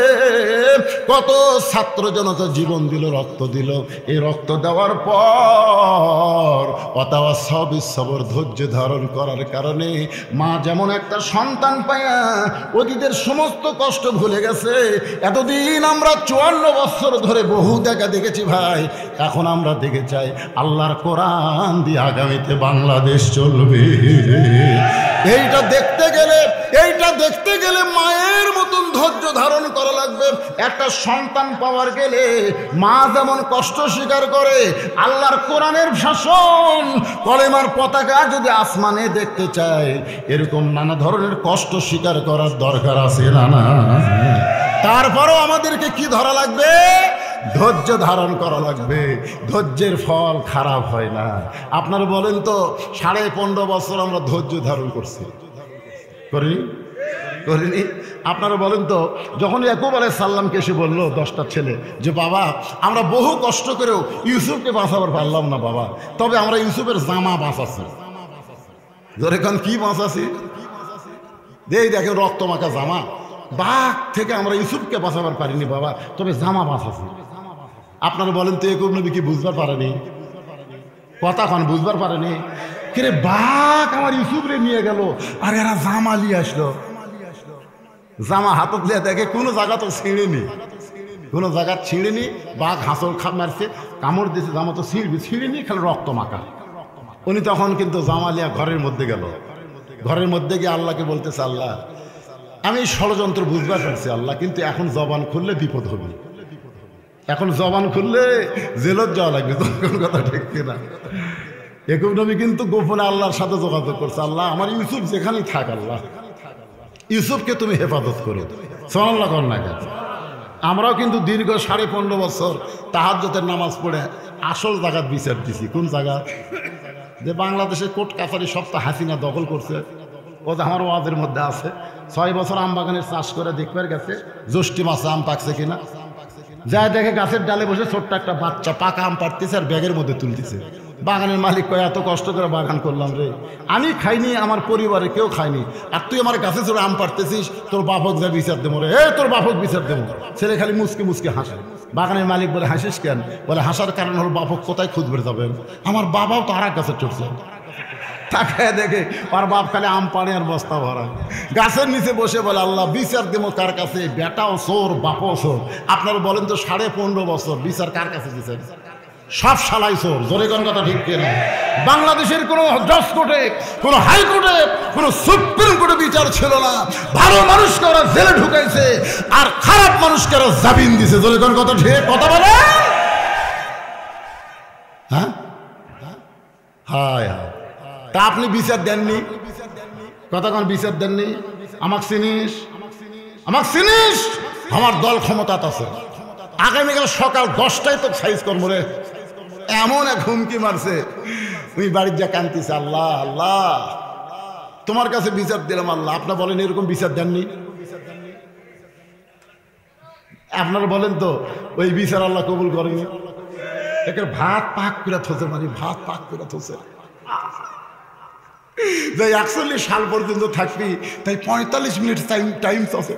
কত ছাত্র জনতা জীবন দিল, রক্ত দিল। এই রক্ত দেওয়ার পর অতাওয়াসাউ বিসসবর, ধৈর্য ধারণ করার কারণে মা যেমন একটা সন্তান পায়া অতীতের সমস্ত কষ্ট ভুলে গেছে। এতদিন আমরা 54 বছর ধরে বহু দেখা দেখেছি ভাই, এখন আমরা দেখে চাই আল্লাহর কোরআন দিয়ে আগামীতে বাংলাদেশ চলবে। এইটা দেখতে গেলে মায়ের মতন ধৈর্য ধারণ করা লাগবে। একটা সন্তান পাওয়ার গেলে মা যেমন কষ্ট স্বীকার করে, আল্লাহর কোরআনের শাসন কলেমার পতাকা যদি আসমানে দেখতে চায়, এরকম নানা ধরনের কষ্ট স্বীকার করার দরকার আছে না? তারপরও আমাদেরকে কি ধরা লাগবে? ধৈর্য ধারণ করা লাগবে। ধৈর্যের ফল খারাপ হয় না। আপনারা বলেন তো, 15.5 বছর আমরা ধৈর্য ধারণ করছি, করিনি? আপনারা বলেন তো, যখন ইয়াকুব আলাইহিস সালামকে এসে বললো 10টা ছেলে যে বাবা আমরা বহু কষ্ট করেও ইউসুফকে বাঁচাবার পারলাম না বাবা, তবে আমরা ইউসুফের জামা বাঁচাচ্ছি। ধরে কান কি বাঁচাছি? দেখেন রক্ত মাখা জামা, বাঘ থেকে আমরা ইউসুফকে বাঁচাবার পারিনি বাবা, তবে জামা বাঁচাছি। আপনারা বলেন তো, ইয়াকুব নবী কি বুঝবার পারেনি? কথা কন, বুঝবার পারেনি? কিরে বাঘ আমার ইউসুফরে নিয়ে গেল, আর এরা জামা নিয়ে আসলো। জামা হাতত লিয়ে দেখে কোনো জায়গা তো ছিঁড়েনি, কোনো জায়গা ছিঁড়েনি। বাঘ হাঁসল মারছে, কামড় দিয়েছে, জামা তো ছিঁড়েনি, খালি রক্ত মাখা। উনি তখন কিন্তু জামা লিয়া ঘরের মধ্যে গেল। ঘরের মধ্যে গিয়ে আল্লাহকে বলতেছে, আল্লাহ আমি ষড়যন্ত্র বুঝবার পারছি আল্লাহ, কিন্তু এখন জবান খুললে বিপদ হবে, এখন জবান খুললে জেলত যাওয়া লাগবে। তখন কথা ঠিক কিনা? ইয়াকুব নবী কিন্তু গোপনে আল্লাহর সাথে যোগাযোগ করছে, আল্লাহ আমার ইউসুফ যেখানেই থাক, আল্লাহ ইউসুফকে তুমি হেফাজত করো। সুবহানাল্লাহ কর না কেন? আমরাও কিন্তু দীর্ঘ 15.5 বছর তাহাজ্জুদের নামাজ পড়ে আসল জায়গাত বিচার দিছি। কোন জায়গা? যে বাংলাদেশের কোর্ট কাছারি সব তো হাসিনা দখল করছে। ও যে আমার ওয়াজের মধ্যে আছে, 6 বছর আম বাগানের চাষ করে দেখবার গেছে জ্যৈষ্ঠী মাসে আম পাকছে কিনা, যা দেখে গাছের ডালে বসে ছোট্ট একটা বাচ্চা পাকা আম পাড়তেছে আর ব্যাগের মধ্যে তুলতেছে। বাগানের মালিক কয়, এত কষ্ট করে বাগান করলাম রে, আমি খাইনি, আমার পরিবারে কেউ খায়নি, আর তুই আমার গাছে চড়ে আম পাড়তেছিস, তোর বাপক যা বিচার দেবো রে, তোর বাপক বিচার দেবো। ছেলে খালি মুসকে মুসকে হাসে। বাগানের মালিক বলে, হাসিস কেন? বলে, হাসার কারণ হলো বাপক কোথায় খুঁজবে যাবেন, আমার বাবাও তো আর এক গাছে চড়ছে। তাকায় দেখে আর বাপ খালি আম পাড়ে আর বস্তা ভরা। গাছের নিচে বসে বলে, আল্লাহ বিচার দেবো কার কাছে? বেটাও চোর, বাপও চোর। আপনারা বলেন তো, 15.5 বছর বিচার কার কাছে দিচ্ছেন? সব শালাই চোর। জোরে কোন কথা ঠিক কিনা? বাংলাদেশের কোনো জজ কোর্টে, কোনো হাইকোর্টে, কোনো সুপ্রিম কোর্টে বিচার ছিল না। ভালো মানুষকে ওরা জেলে ঢুকাইছে, আর খারাপ মানুষকে ওরা জামিন দিছে। জোরে কোন কথা ঠিক? কথা বলে। হ্যাঁ হায় হায়, তা আপনি বিচার দেননি? কতক্ষণ বিচার দেননি? আমাকে চিনিস, আমাকে চিনিস, আমার দল ক্ষমতাত আছে, আগামীকাল সকাল 10টায় তো সাইজ করবো রে। এমন এক হুমকি মারছে, তুমি বাড়ির যা কান্দিছে, আল্লাহ আল্লাহ তোমার কাছে বিচার দিলাম আল্লাহ। আপনারা বলেন এরকম বিচার দেননি? আপনারা বলেন তো, ওই বিচার আল্লাহ কবুল করেনি? একে ভাত পাক করে থসে, মানে ভাত পাক করে থসে। যে 41 সাল পর্যন্ত থাকবি, তাই 45 মিনিট টাইম আছে।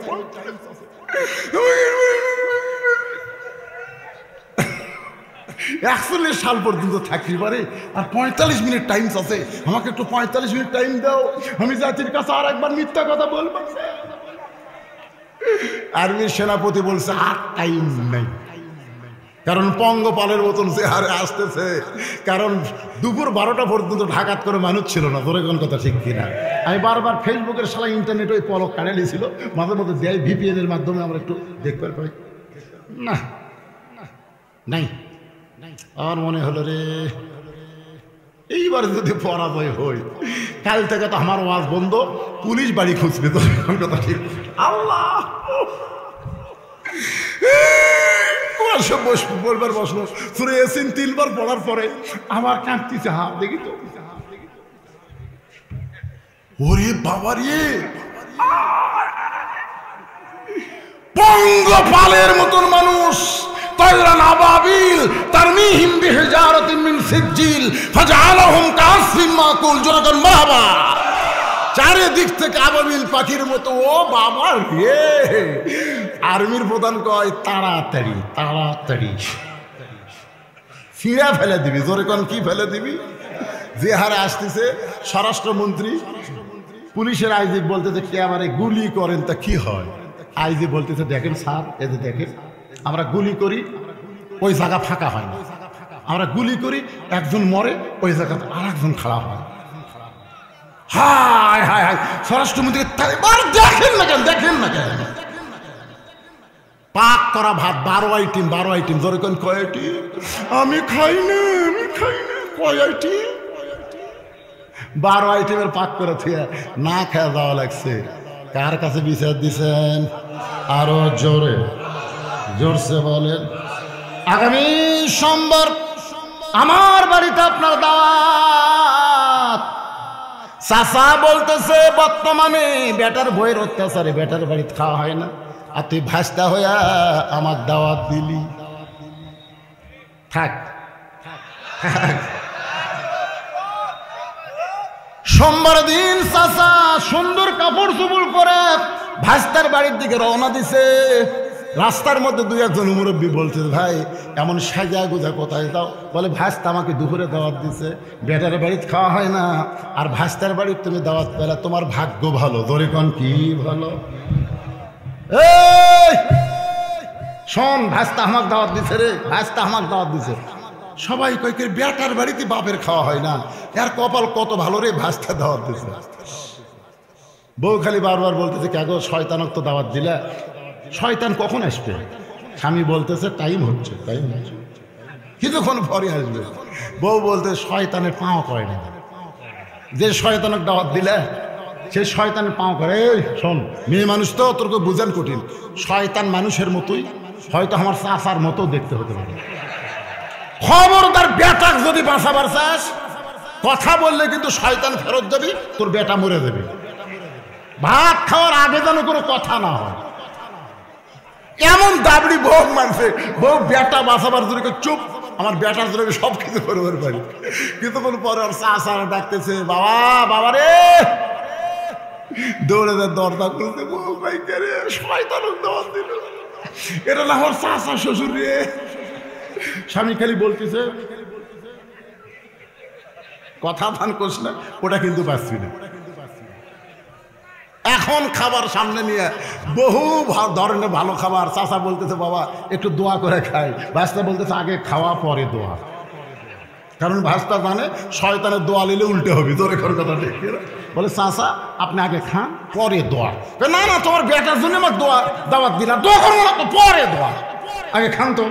41 সাল পর্যন্ত থাকবি পারে, আর 45 মিনিট টাইম আছে। আমাকে একটু 45 মিনিট টাইম দাও, আমি জাতির কাছে আর একবার মিথ্যা কথা বলবো। আর্মির সেনাপতি বলছে, আর টাইম নাই। কারণ পঙ্গপালের মতন যে হারে আসতেছে, কারণ দুপুর 12টা পর্যন্ত ঢাকাত করে মানুষ ছিল না, ধরে কোন কথা ঠিক কিনা। আমি বারবার ফেসবুকের সালা ইন্টারনেট ওই পলক কানে নিয়েছিল, মাঝে মধ্যে দেয় VPN এর মাধ্যমে আমরা একটু দেখতে পাই। না নাই, আমার মনে হলো রে এইবার যদি পরাজয় হই, কাল থেকে তো আমার ওয়াজ বন্ধ, পুলিশ বাড়ি খুঁজবে, তো কথা ঠিক। আল্লাহ বলবার বসলো, সুরে ইয়াসিন 3 বার পড়ার পরে আমার কাঁদতেছে, হাত দেখি তো, ওরে বাবা রে, পঙ্গপালের মতন মানুষ, طيرا أبابيل ترميهم بحجارة من سجيل فجعلهم كعصف مأكول জোরে মারহাবা। চারিদিক থেকে আবাবিল পাখির মতো, ও বাবা রে। আর্মির প্রধান কয় তাড়াতাড়ি তাড়াতাড়ি ফিরা ফেলে দিবি, জোরে কোন কি ফেলে দিবি। যে হারে আসতেছে স্বরাষ্ট্রমন্ত্রী, পুলিশের আইজি বলতেছে কে আমারে গুলি করেন, তা কি হয়? আইজি বলতেছে দেখেন স্যার, এই যে দেখেন আমরা গুলি করি, ওই জায়গা ফাঁকা হয় না, আমরা গুলি করি একজন মরে, ওই জায়গাতে আর একজন খাড়া হয়। হায় হায় হায়, স্বরাষ্ট্রমন্ত্রী দেখেন না কেন, দেখেন না কেন, পাক করা ভাত 12 আইটেম, 12 আইটেম, ধরে কোন কয় আইটেম? আমি খাই না, আমি খাই না, কয় আইটেম? 12 আইটেমের পাক করে থিয়া না খেয়ে যাওয়া লাগছে। কার কাছে বিচার দিছেন? আরো জোরে জোরসে বলেন। আগামী সোমবার আমার বাড়িতে আপনার দাওয়াত। চাচা বলতেছে বর্তমানে বেটার বইয়ের অত্যাচারে বেটার বাড়িতে খাওয়া হয় না, আর তুই ভাস্তা হইয়া আমার দাওয়াত দিলি। থাক সোমবার দিন চাচা সুন্দর কাপড় চুপড় করে ভাস্তার বাড়ির দিকে রওনা দিছে। রাস্তার মধ্যে 2-1 মুরব্বী বলছে ভাই এমন সাজা গোজা কোথায় যাও? বলে ভাস্তা আমাকে দুপুরে দাওয়াত দিছে, বেটার বাড়িতে খাওয়া হয় না, আর ভাস্তার বাড়ির তুমি দাওয়াত পেলা, তোমার ভাগ্য ভালো। ধরে কোন কি ভালো? এই শোন, ভাস্তা আমাকে দাওয়াত দিছে রে, ভাস্তা আমাকে দাওয়াত দিছে। সবাই কয় কি বেটার বাড়িতে বাপের খাওয়া হয় না, এর কপাল কত ভালো রে, ভাস্তা দাওয়াত দিছে। বউ খালি বারবার বলতেছে কে গো শয়তানক তো দাওয়াত দিলা, শয়তান কখন আসবে? স্বামী বলতেছে টাইম হচ্ছে, টাইম হচ্ছে, কিছুক্ষণ পরে আসবে। বউ বলতে শয়তানের পাও করে না, যে শয়তানক দাওয়াত দিলে সে শয়তানের পাও করে। এই শোন, মেয়ে মানুষ তো তোরকে বুঝান কঠিন, শয়তান মানুষের মতোই, হয়তো আমার চাচার মতো দেখতে হতে পারে। খবরদার বেটাক যদি বাঁচাবার চাস, কথা বললে কিন্তু শয়তান ফেরত যাবি, তোর বেটা মরে যাবে। ভাত খাওয়ার আগে যেন কোনো কথা না হয়। এমন দাবড়ি বউ মানছে, বউ বেটা বাঁচাবার জন্য চুপ, আমার বেটার জন্য সব কিছু করবার পারি। কিছুক্ষণ পরে আর চাচা ডাকতেছে, বাবা বাবা রে, দৌড়ে দরজা খুলতে, বউ ভাই কে রে, শয়তানক দাওয়াত দিল, এটা না আমার চাচা শ্বশুর রে। স্বামী খালি বলতেছে কথা ফান করছ না, ওটা কিন্তু পাচ্ছি না। এখন খাবার সামনে নিয়ে বহু ধরনের ভালো খাবার, চাচা বলতেছে বাবা একটু দোয়া করে খাই, ভাস্তা বলতেছে আগে খাওয়া পরে দোয়া, কারণ ভাস্তা জানে শয়তানের দোয়া নিলে উল্টে হবে। তোর এখন কথা ঠিক বলে চাচা আপনি আগে খান পরে দোয়া। না না, তোমার বেটার জন্য আমার দোয়া দাওয়াত দিলাম, দোয়া করবো না তো, পরে দোয়া, আগে খান তো।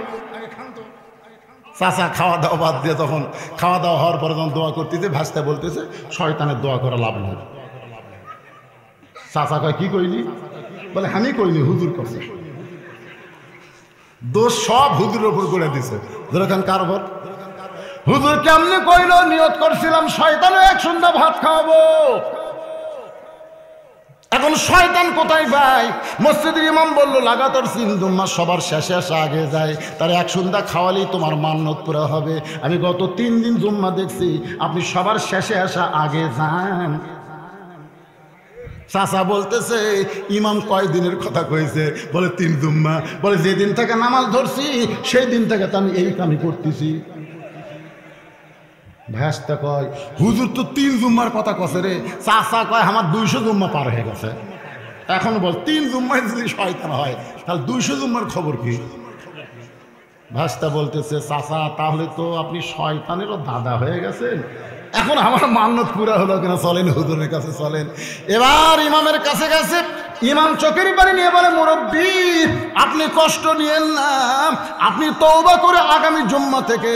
চাচা খাওয়া দাওয়া বাদ দিয়ে তখন খাওয়া দাওয়া হওয়ার পরে যখন দোয়া করতেছে, ভাস্তা বলতেছে শয়তানের দোয়া করা লাভ নেই। চাচা কয় কি কইলি? বলে আমি কইনি, হুজুর করছে। দোষ সব হুজুরের উপর করে দিছে। যেরকম কারবার হুজুর কেমনি কইল, নিয়ত করছিলাম শয়তানে এক সন্ধ্যা ভাত খাওয়াবো, এখন শয়তান কোথায় ভাই? মসজিদের ইমাম বললো লাগাতার 3 জুম্মা সবার শেষে আসা আগে যায়, তার এক সন্ধ্যা খাওয়ালেই তোমার মান্নত পুরা হবে। আমি গত 3 দিন জুম্মা দেখছি, আপনি সবার শেষে আসা আগে যান। চাচা বলতেছে ইমাম কয় দিনের কথা কইছে? বলে 3 জুম্মা। বলে যেদিন থেকে নামাজ ধরছি সেই দিন থেকে তো আমি এই কামই করতেছি। ভাস্তা কয় হুজুর তো 3 জুম্মার কথা কছে রে। চাচা কয় আমার 200 জুম্মা পার হয়ে গেছে। এখন বল 3 জুম্মায় যদি শয়তান হয় তাহলে 200 জুম্মার খবর কি? ভাস্তা বলতেছে, চাচা তাহলে তো আপনি শয়তানেরও দাদা হয়ে গেছেন। এখন আমার মান্যত পুরা হলো কিনা, চলেন হুজুরের কাছে চলেন। এবার ইমামের কাছে গেছে, ইমাম চোখের পানি নিয়ে বলে, মুরব্বী আপনি কষ্ট নিয়েন না, আপনি তওবা করে আগামী জুম্মা থেকে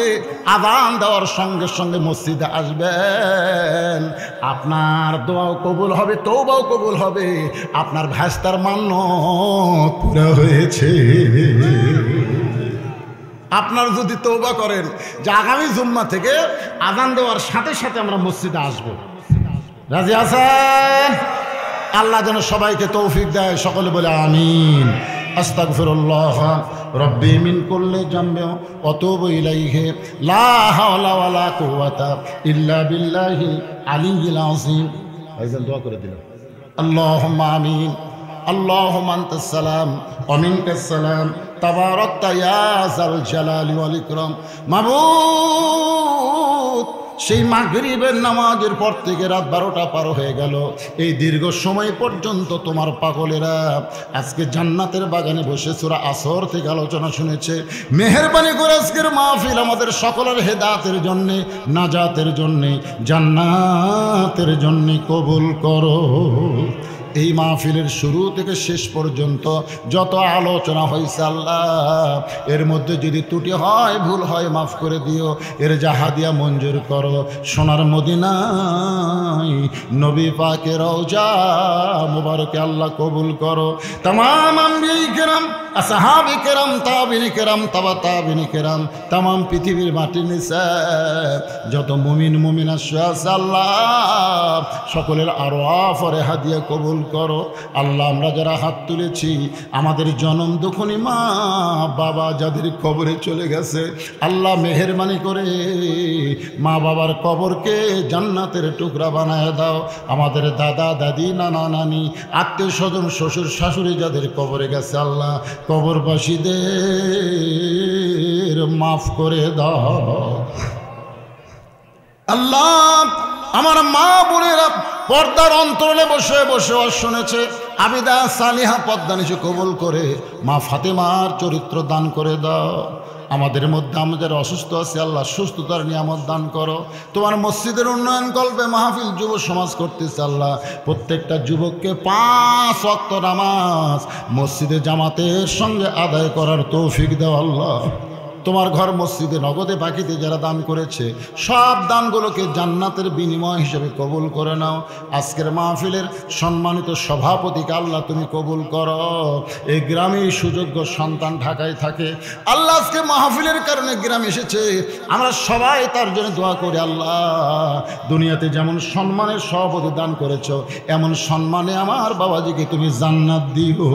আযান দেওয়ার সঙ্গে সঙ্গে মসজিদে আসবেন, আপনার দোয়াও কবুল হবে, তওবাও কবুল হবে, আপনার ভাস্তার মান্যত পুরা হয়েছে। আপনার যদি তওবা করেন যে আগামী জুম্মা থেকে আযান দেওয়ার সাথে সাথে আমরা মসজিদে আসব, রাজি আছেন? আল্লাহ যেন সবাইকে তৌফিক দেয়, সকলে বলে আমিন। আস্তাগফিরুল্লাহ রব্বি মিন কুল্লি যামবি ওয়া তুবু ইলাইহি লা হাওলা ওয়ালা কুওয়াতা ইল্লা বিল্লাহিল আলিয়্যিল আযীম। ভাইজান দোয়া করে দিলাম, আল্লাহুম্মা আমিন। আল্লাহুম্মা আনতাস সালাম ওয়া মিনকাস সালাম তাবারাকতা ইয়া যাল জালালি ওয়াল ইকরাম। মাবুদ, সেই মাগরিবের নামাজের পর থেকে রাত 12টা পার হয়ে গেল, এই দীর্ঘ সময় পর্যন্ত তোমার পাগলেরা আজকে জান্নাতের বাগানে বসে সূরা আসর থেকে আলোচনা শুনেছে। মেহেরবানি করে আজকের মাহফিল আমাদের সকলের হেদায়েতের জন্যে, নাজাতের জন্যে, জান্নাতের জন্যে কবুল করো। এই মাহফিলের শুরু থেকে শেষ পর্যন্ত যত আলোচনা হয়েছে আল্লাহ, এর মধ্যে যদি ত্রুটি হয়, ভুল হয়, মাফ করে দিও। এর জাহাদিয়া মঞ্জুর করো। সোনার মদিনায় নবী পাকের রওজা মুবারকে আল্লাহ কবুল করো। তামাম আম্বিয়ায়ে কেরাম, আসহাবে কেরাম, তাবিঈনে কেরাম, তাবা তাবিঈনে কেরাম, তামাম পৃথিবীর মাটির নিচে যত মুমিন মুমিনাত আছে আল্লাহ, সকলের আরওয়াহ ফরে হাদিয়া কবুল করো। আল্লাহ আমরা যারা হাত তুলেছি, আমাদের জনম দুঃখনী মা বাবা যাদের কবরে চলে গেছে, আল্লাহ মেহেরবানি করে মা বাবার কবরকে জান্নাতের টুকরা বানায় দাও। আমাদের দাদা দাদি, নানা নানি, আত্মীয় স্বজন, শ্বশুর শাশুড়ি যাদের কবরে গেছে আল্লাহ, কবরবাসীদের মাফ করে দাও। আল্লাহ আমার মা বোনেরা পর্দার অন্তরালে বসে বসে শুনেছে, আবিদা সালিহা পদ্মা নিচে কবুল করে মা ফাতেমার চরিত্র দান করে দাও। আমাদের মধ্যে আমাদের অসুস্থ আছে আল্লাহ, সুস্থতার নিয়ামত দান করো। তোমার মসজিদের উন্নয়ন কল্পে মাহফিল যুব সমাজ করতেছে আল্লাহ, প্রত্যেকটা যুবককে 5 ওয়াক্ত নামাজ মসজিদে জামাতের সঙ্গে আদায় করার তৌফিক দাও আল্লাহ। তোমার ঘর মসজিদে নগদে বাকিতে যারা দান করেছে, সব দানগুলোকে জান্নাতের বিনিময় হিসেবে কবুল করে নাও। আজকের মাহফিলের সম্মানিত সভাপতিকে আল্লাহ তুমি কবুল করো। এই গ্রামে সুযোগ্য সন্তান ঢাকায় থাকে আল্লাহ, আজকে মাহফিলের কারণে গ্রাম এসেছে, আমরা সবাই তার জন্য দোয়া করি আল্লাহ, দুনিয়াতে যেমন সম্মানের সভাপতি দান করেছ, এমন সম্মানে আমার বাবাজিকে তুমি জান্নাত দিও।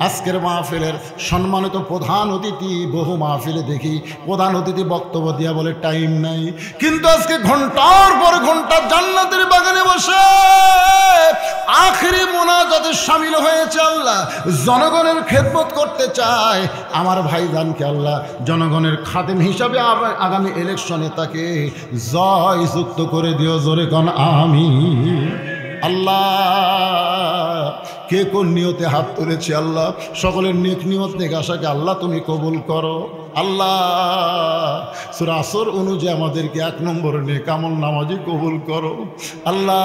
আজকের মাহফিলের সম্মানিত প্রধান অতিথি, বহু মাহফিলে দেখি প্রধান অতিথি বক্তব্য দিয়া বলে টাইম নাই, কিন্তু আজকে ঘন্টার পর ঘন্টা জান্নাতের বাগানে বসে আখেরি মোনাজাতে শামিল হয়েছে আল্লাহ, জনগণের খেদমত করতে চায়। আমার ভাইজানকে আল্লাহ জনগণের খাদেম হিসাবে আগামী ইলেকশনে তাকে জয়যুক্ত করে দিও। জোরে কোন আমিন। আল্লাহ কে কোন নিয়তে হাত তুলেছে আল্লাহ, সকলের নেক নিয়ত নেক আশাকে আল্লাহ তুমি কবুল করো। আল্লাহ সূরা আসর অনুযায়ী আমাদেরকে 1 নম্বর নেক আমল নামাজি কবুল করো। আল্লাহ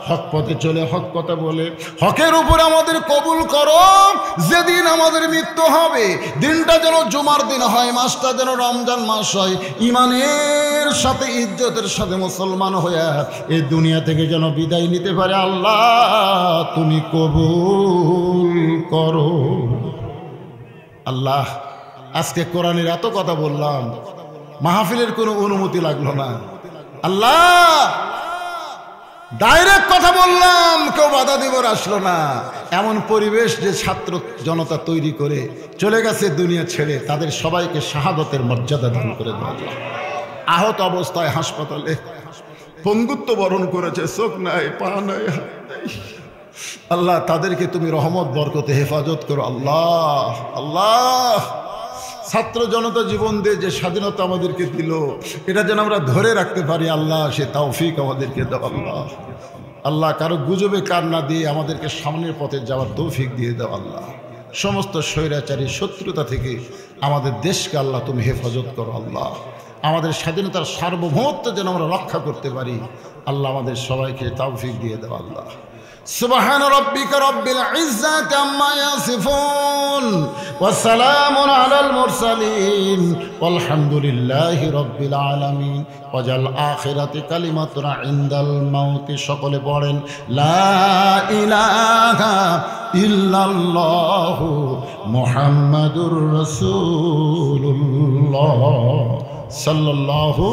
হক পথে চলে, হক কথা বলে, হকের উপরে আমাদের কবুল করো। যেদিন আমাদের মৃত্যু হবে, দিনটা যেন জুমার দিন হয়, মাসটা যেন রমজান মাস হয়, ইমানের সাথে ইজ্জতের সাথে মুসলমান হয়ে এই দুনিয়া থেকে যেন বিদায় নিতে পারে। আল্লাহ তুমি কবুল করো। আল্লাহ আজকে কোরআনের এত কথা বললাম, মাহফিলের কোনো অনুমতি লাগলো না আল্লাহ, ডাইরেক্ট কথা বললাম, কেউ বাধা দিবার আসলো না। এমন পরিবেশ যে ছাত্র জনতা তৈরি করে চলে গেছে দুনিয়া ছেড়ে, তাদের সবাইকে শাহাদতের মর্যাদা দান করে দেওয়া। আহত অবস্থায় হাসপাতালে পঙ্গুত্ব বরণ করেছে, চোখ নাই, পা নাই, হাত নাই, আল্লাহ তাদেরকে তুমি রহমত বরকতে হেফাজত করো। আল্লাহ আল্লাহ ছাত্র জনতা জীবন দিয়ে যে স্বাধীনতা আমাদেরকে দিল, এটা যেন আমরা ধরে রাখতে পারি আল্লাহ, সে তৌফিক আমাদেরকে দাও আল্লাহ। আল্লাহ কারো গুজবে কান না দিয়ে আমাদেরকে সামনের পথে যাওয়ার তৌফিক দিয়ে দাও আল্লাহ। সমস্ত স্বৈরাচারী শত্রুতা থেকে আমাদের দেশকে আল্লাহ তুমি হেফাজত করো আল্লাহ। আমাদের স্বাধীনতার সার্বভৌমত্ব যেন আমরা রক্ষা করতে পারি আল্লাহ, আমাদের সবাইকে তৌফিক দিয়ে দাও আল্লাহ। সুবহান রাব্বিকা রাব্বিল ইজ্জাতি আম্মা ইয়াসিফুন ওয়া সালামুন আলাল মুরসালিন ওয়ালহামদুলিল্লাহি রাব্বিল আলামিন। ওয়াজাল আখিরাতি কালিমাতুন ইনদাল মাউতি। সকলে পড়েন লা ইলাহা ইল্লাল্লাহু মুহাম্মাদুর রাসূলুল্লাহ সাল্লাল্লাহু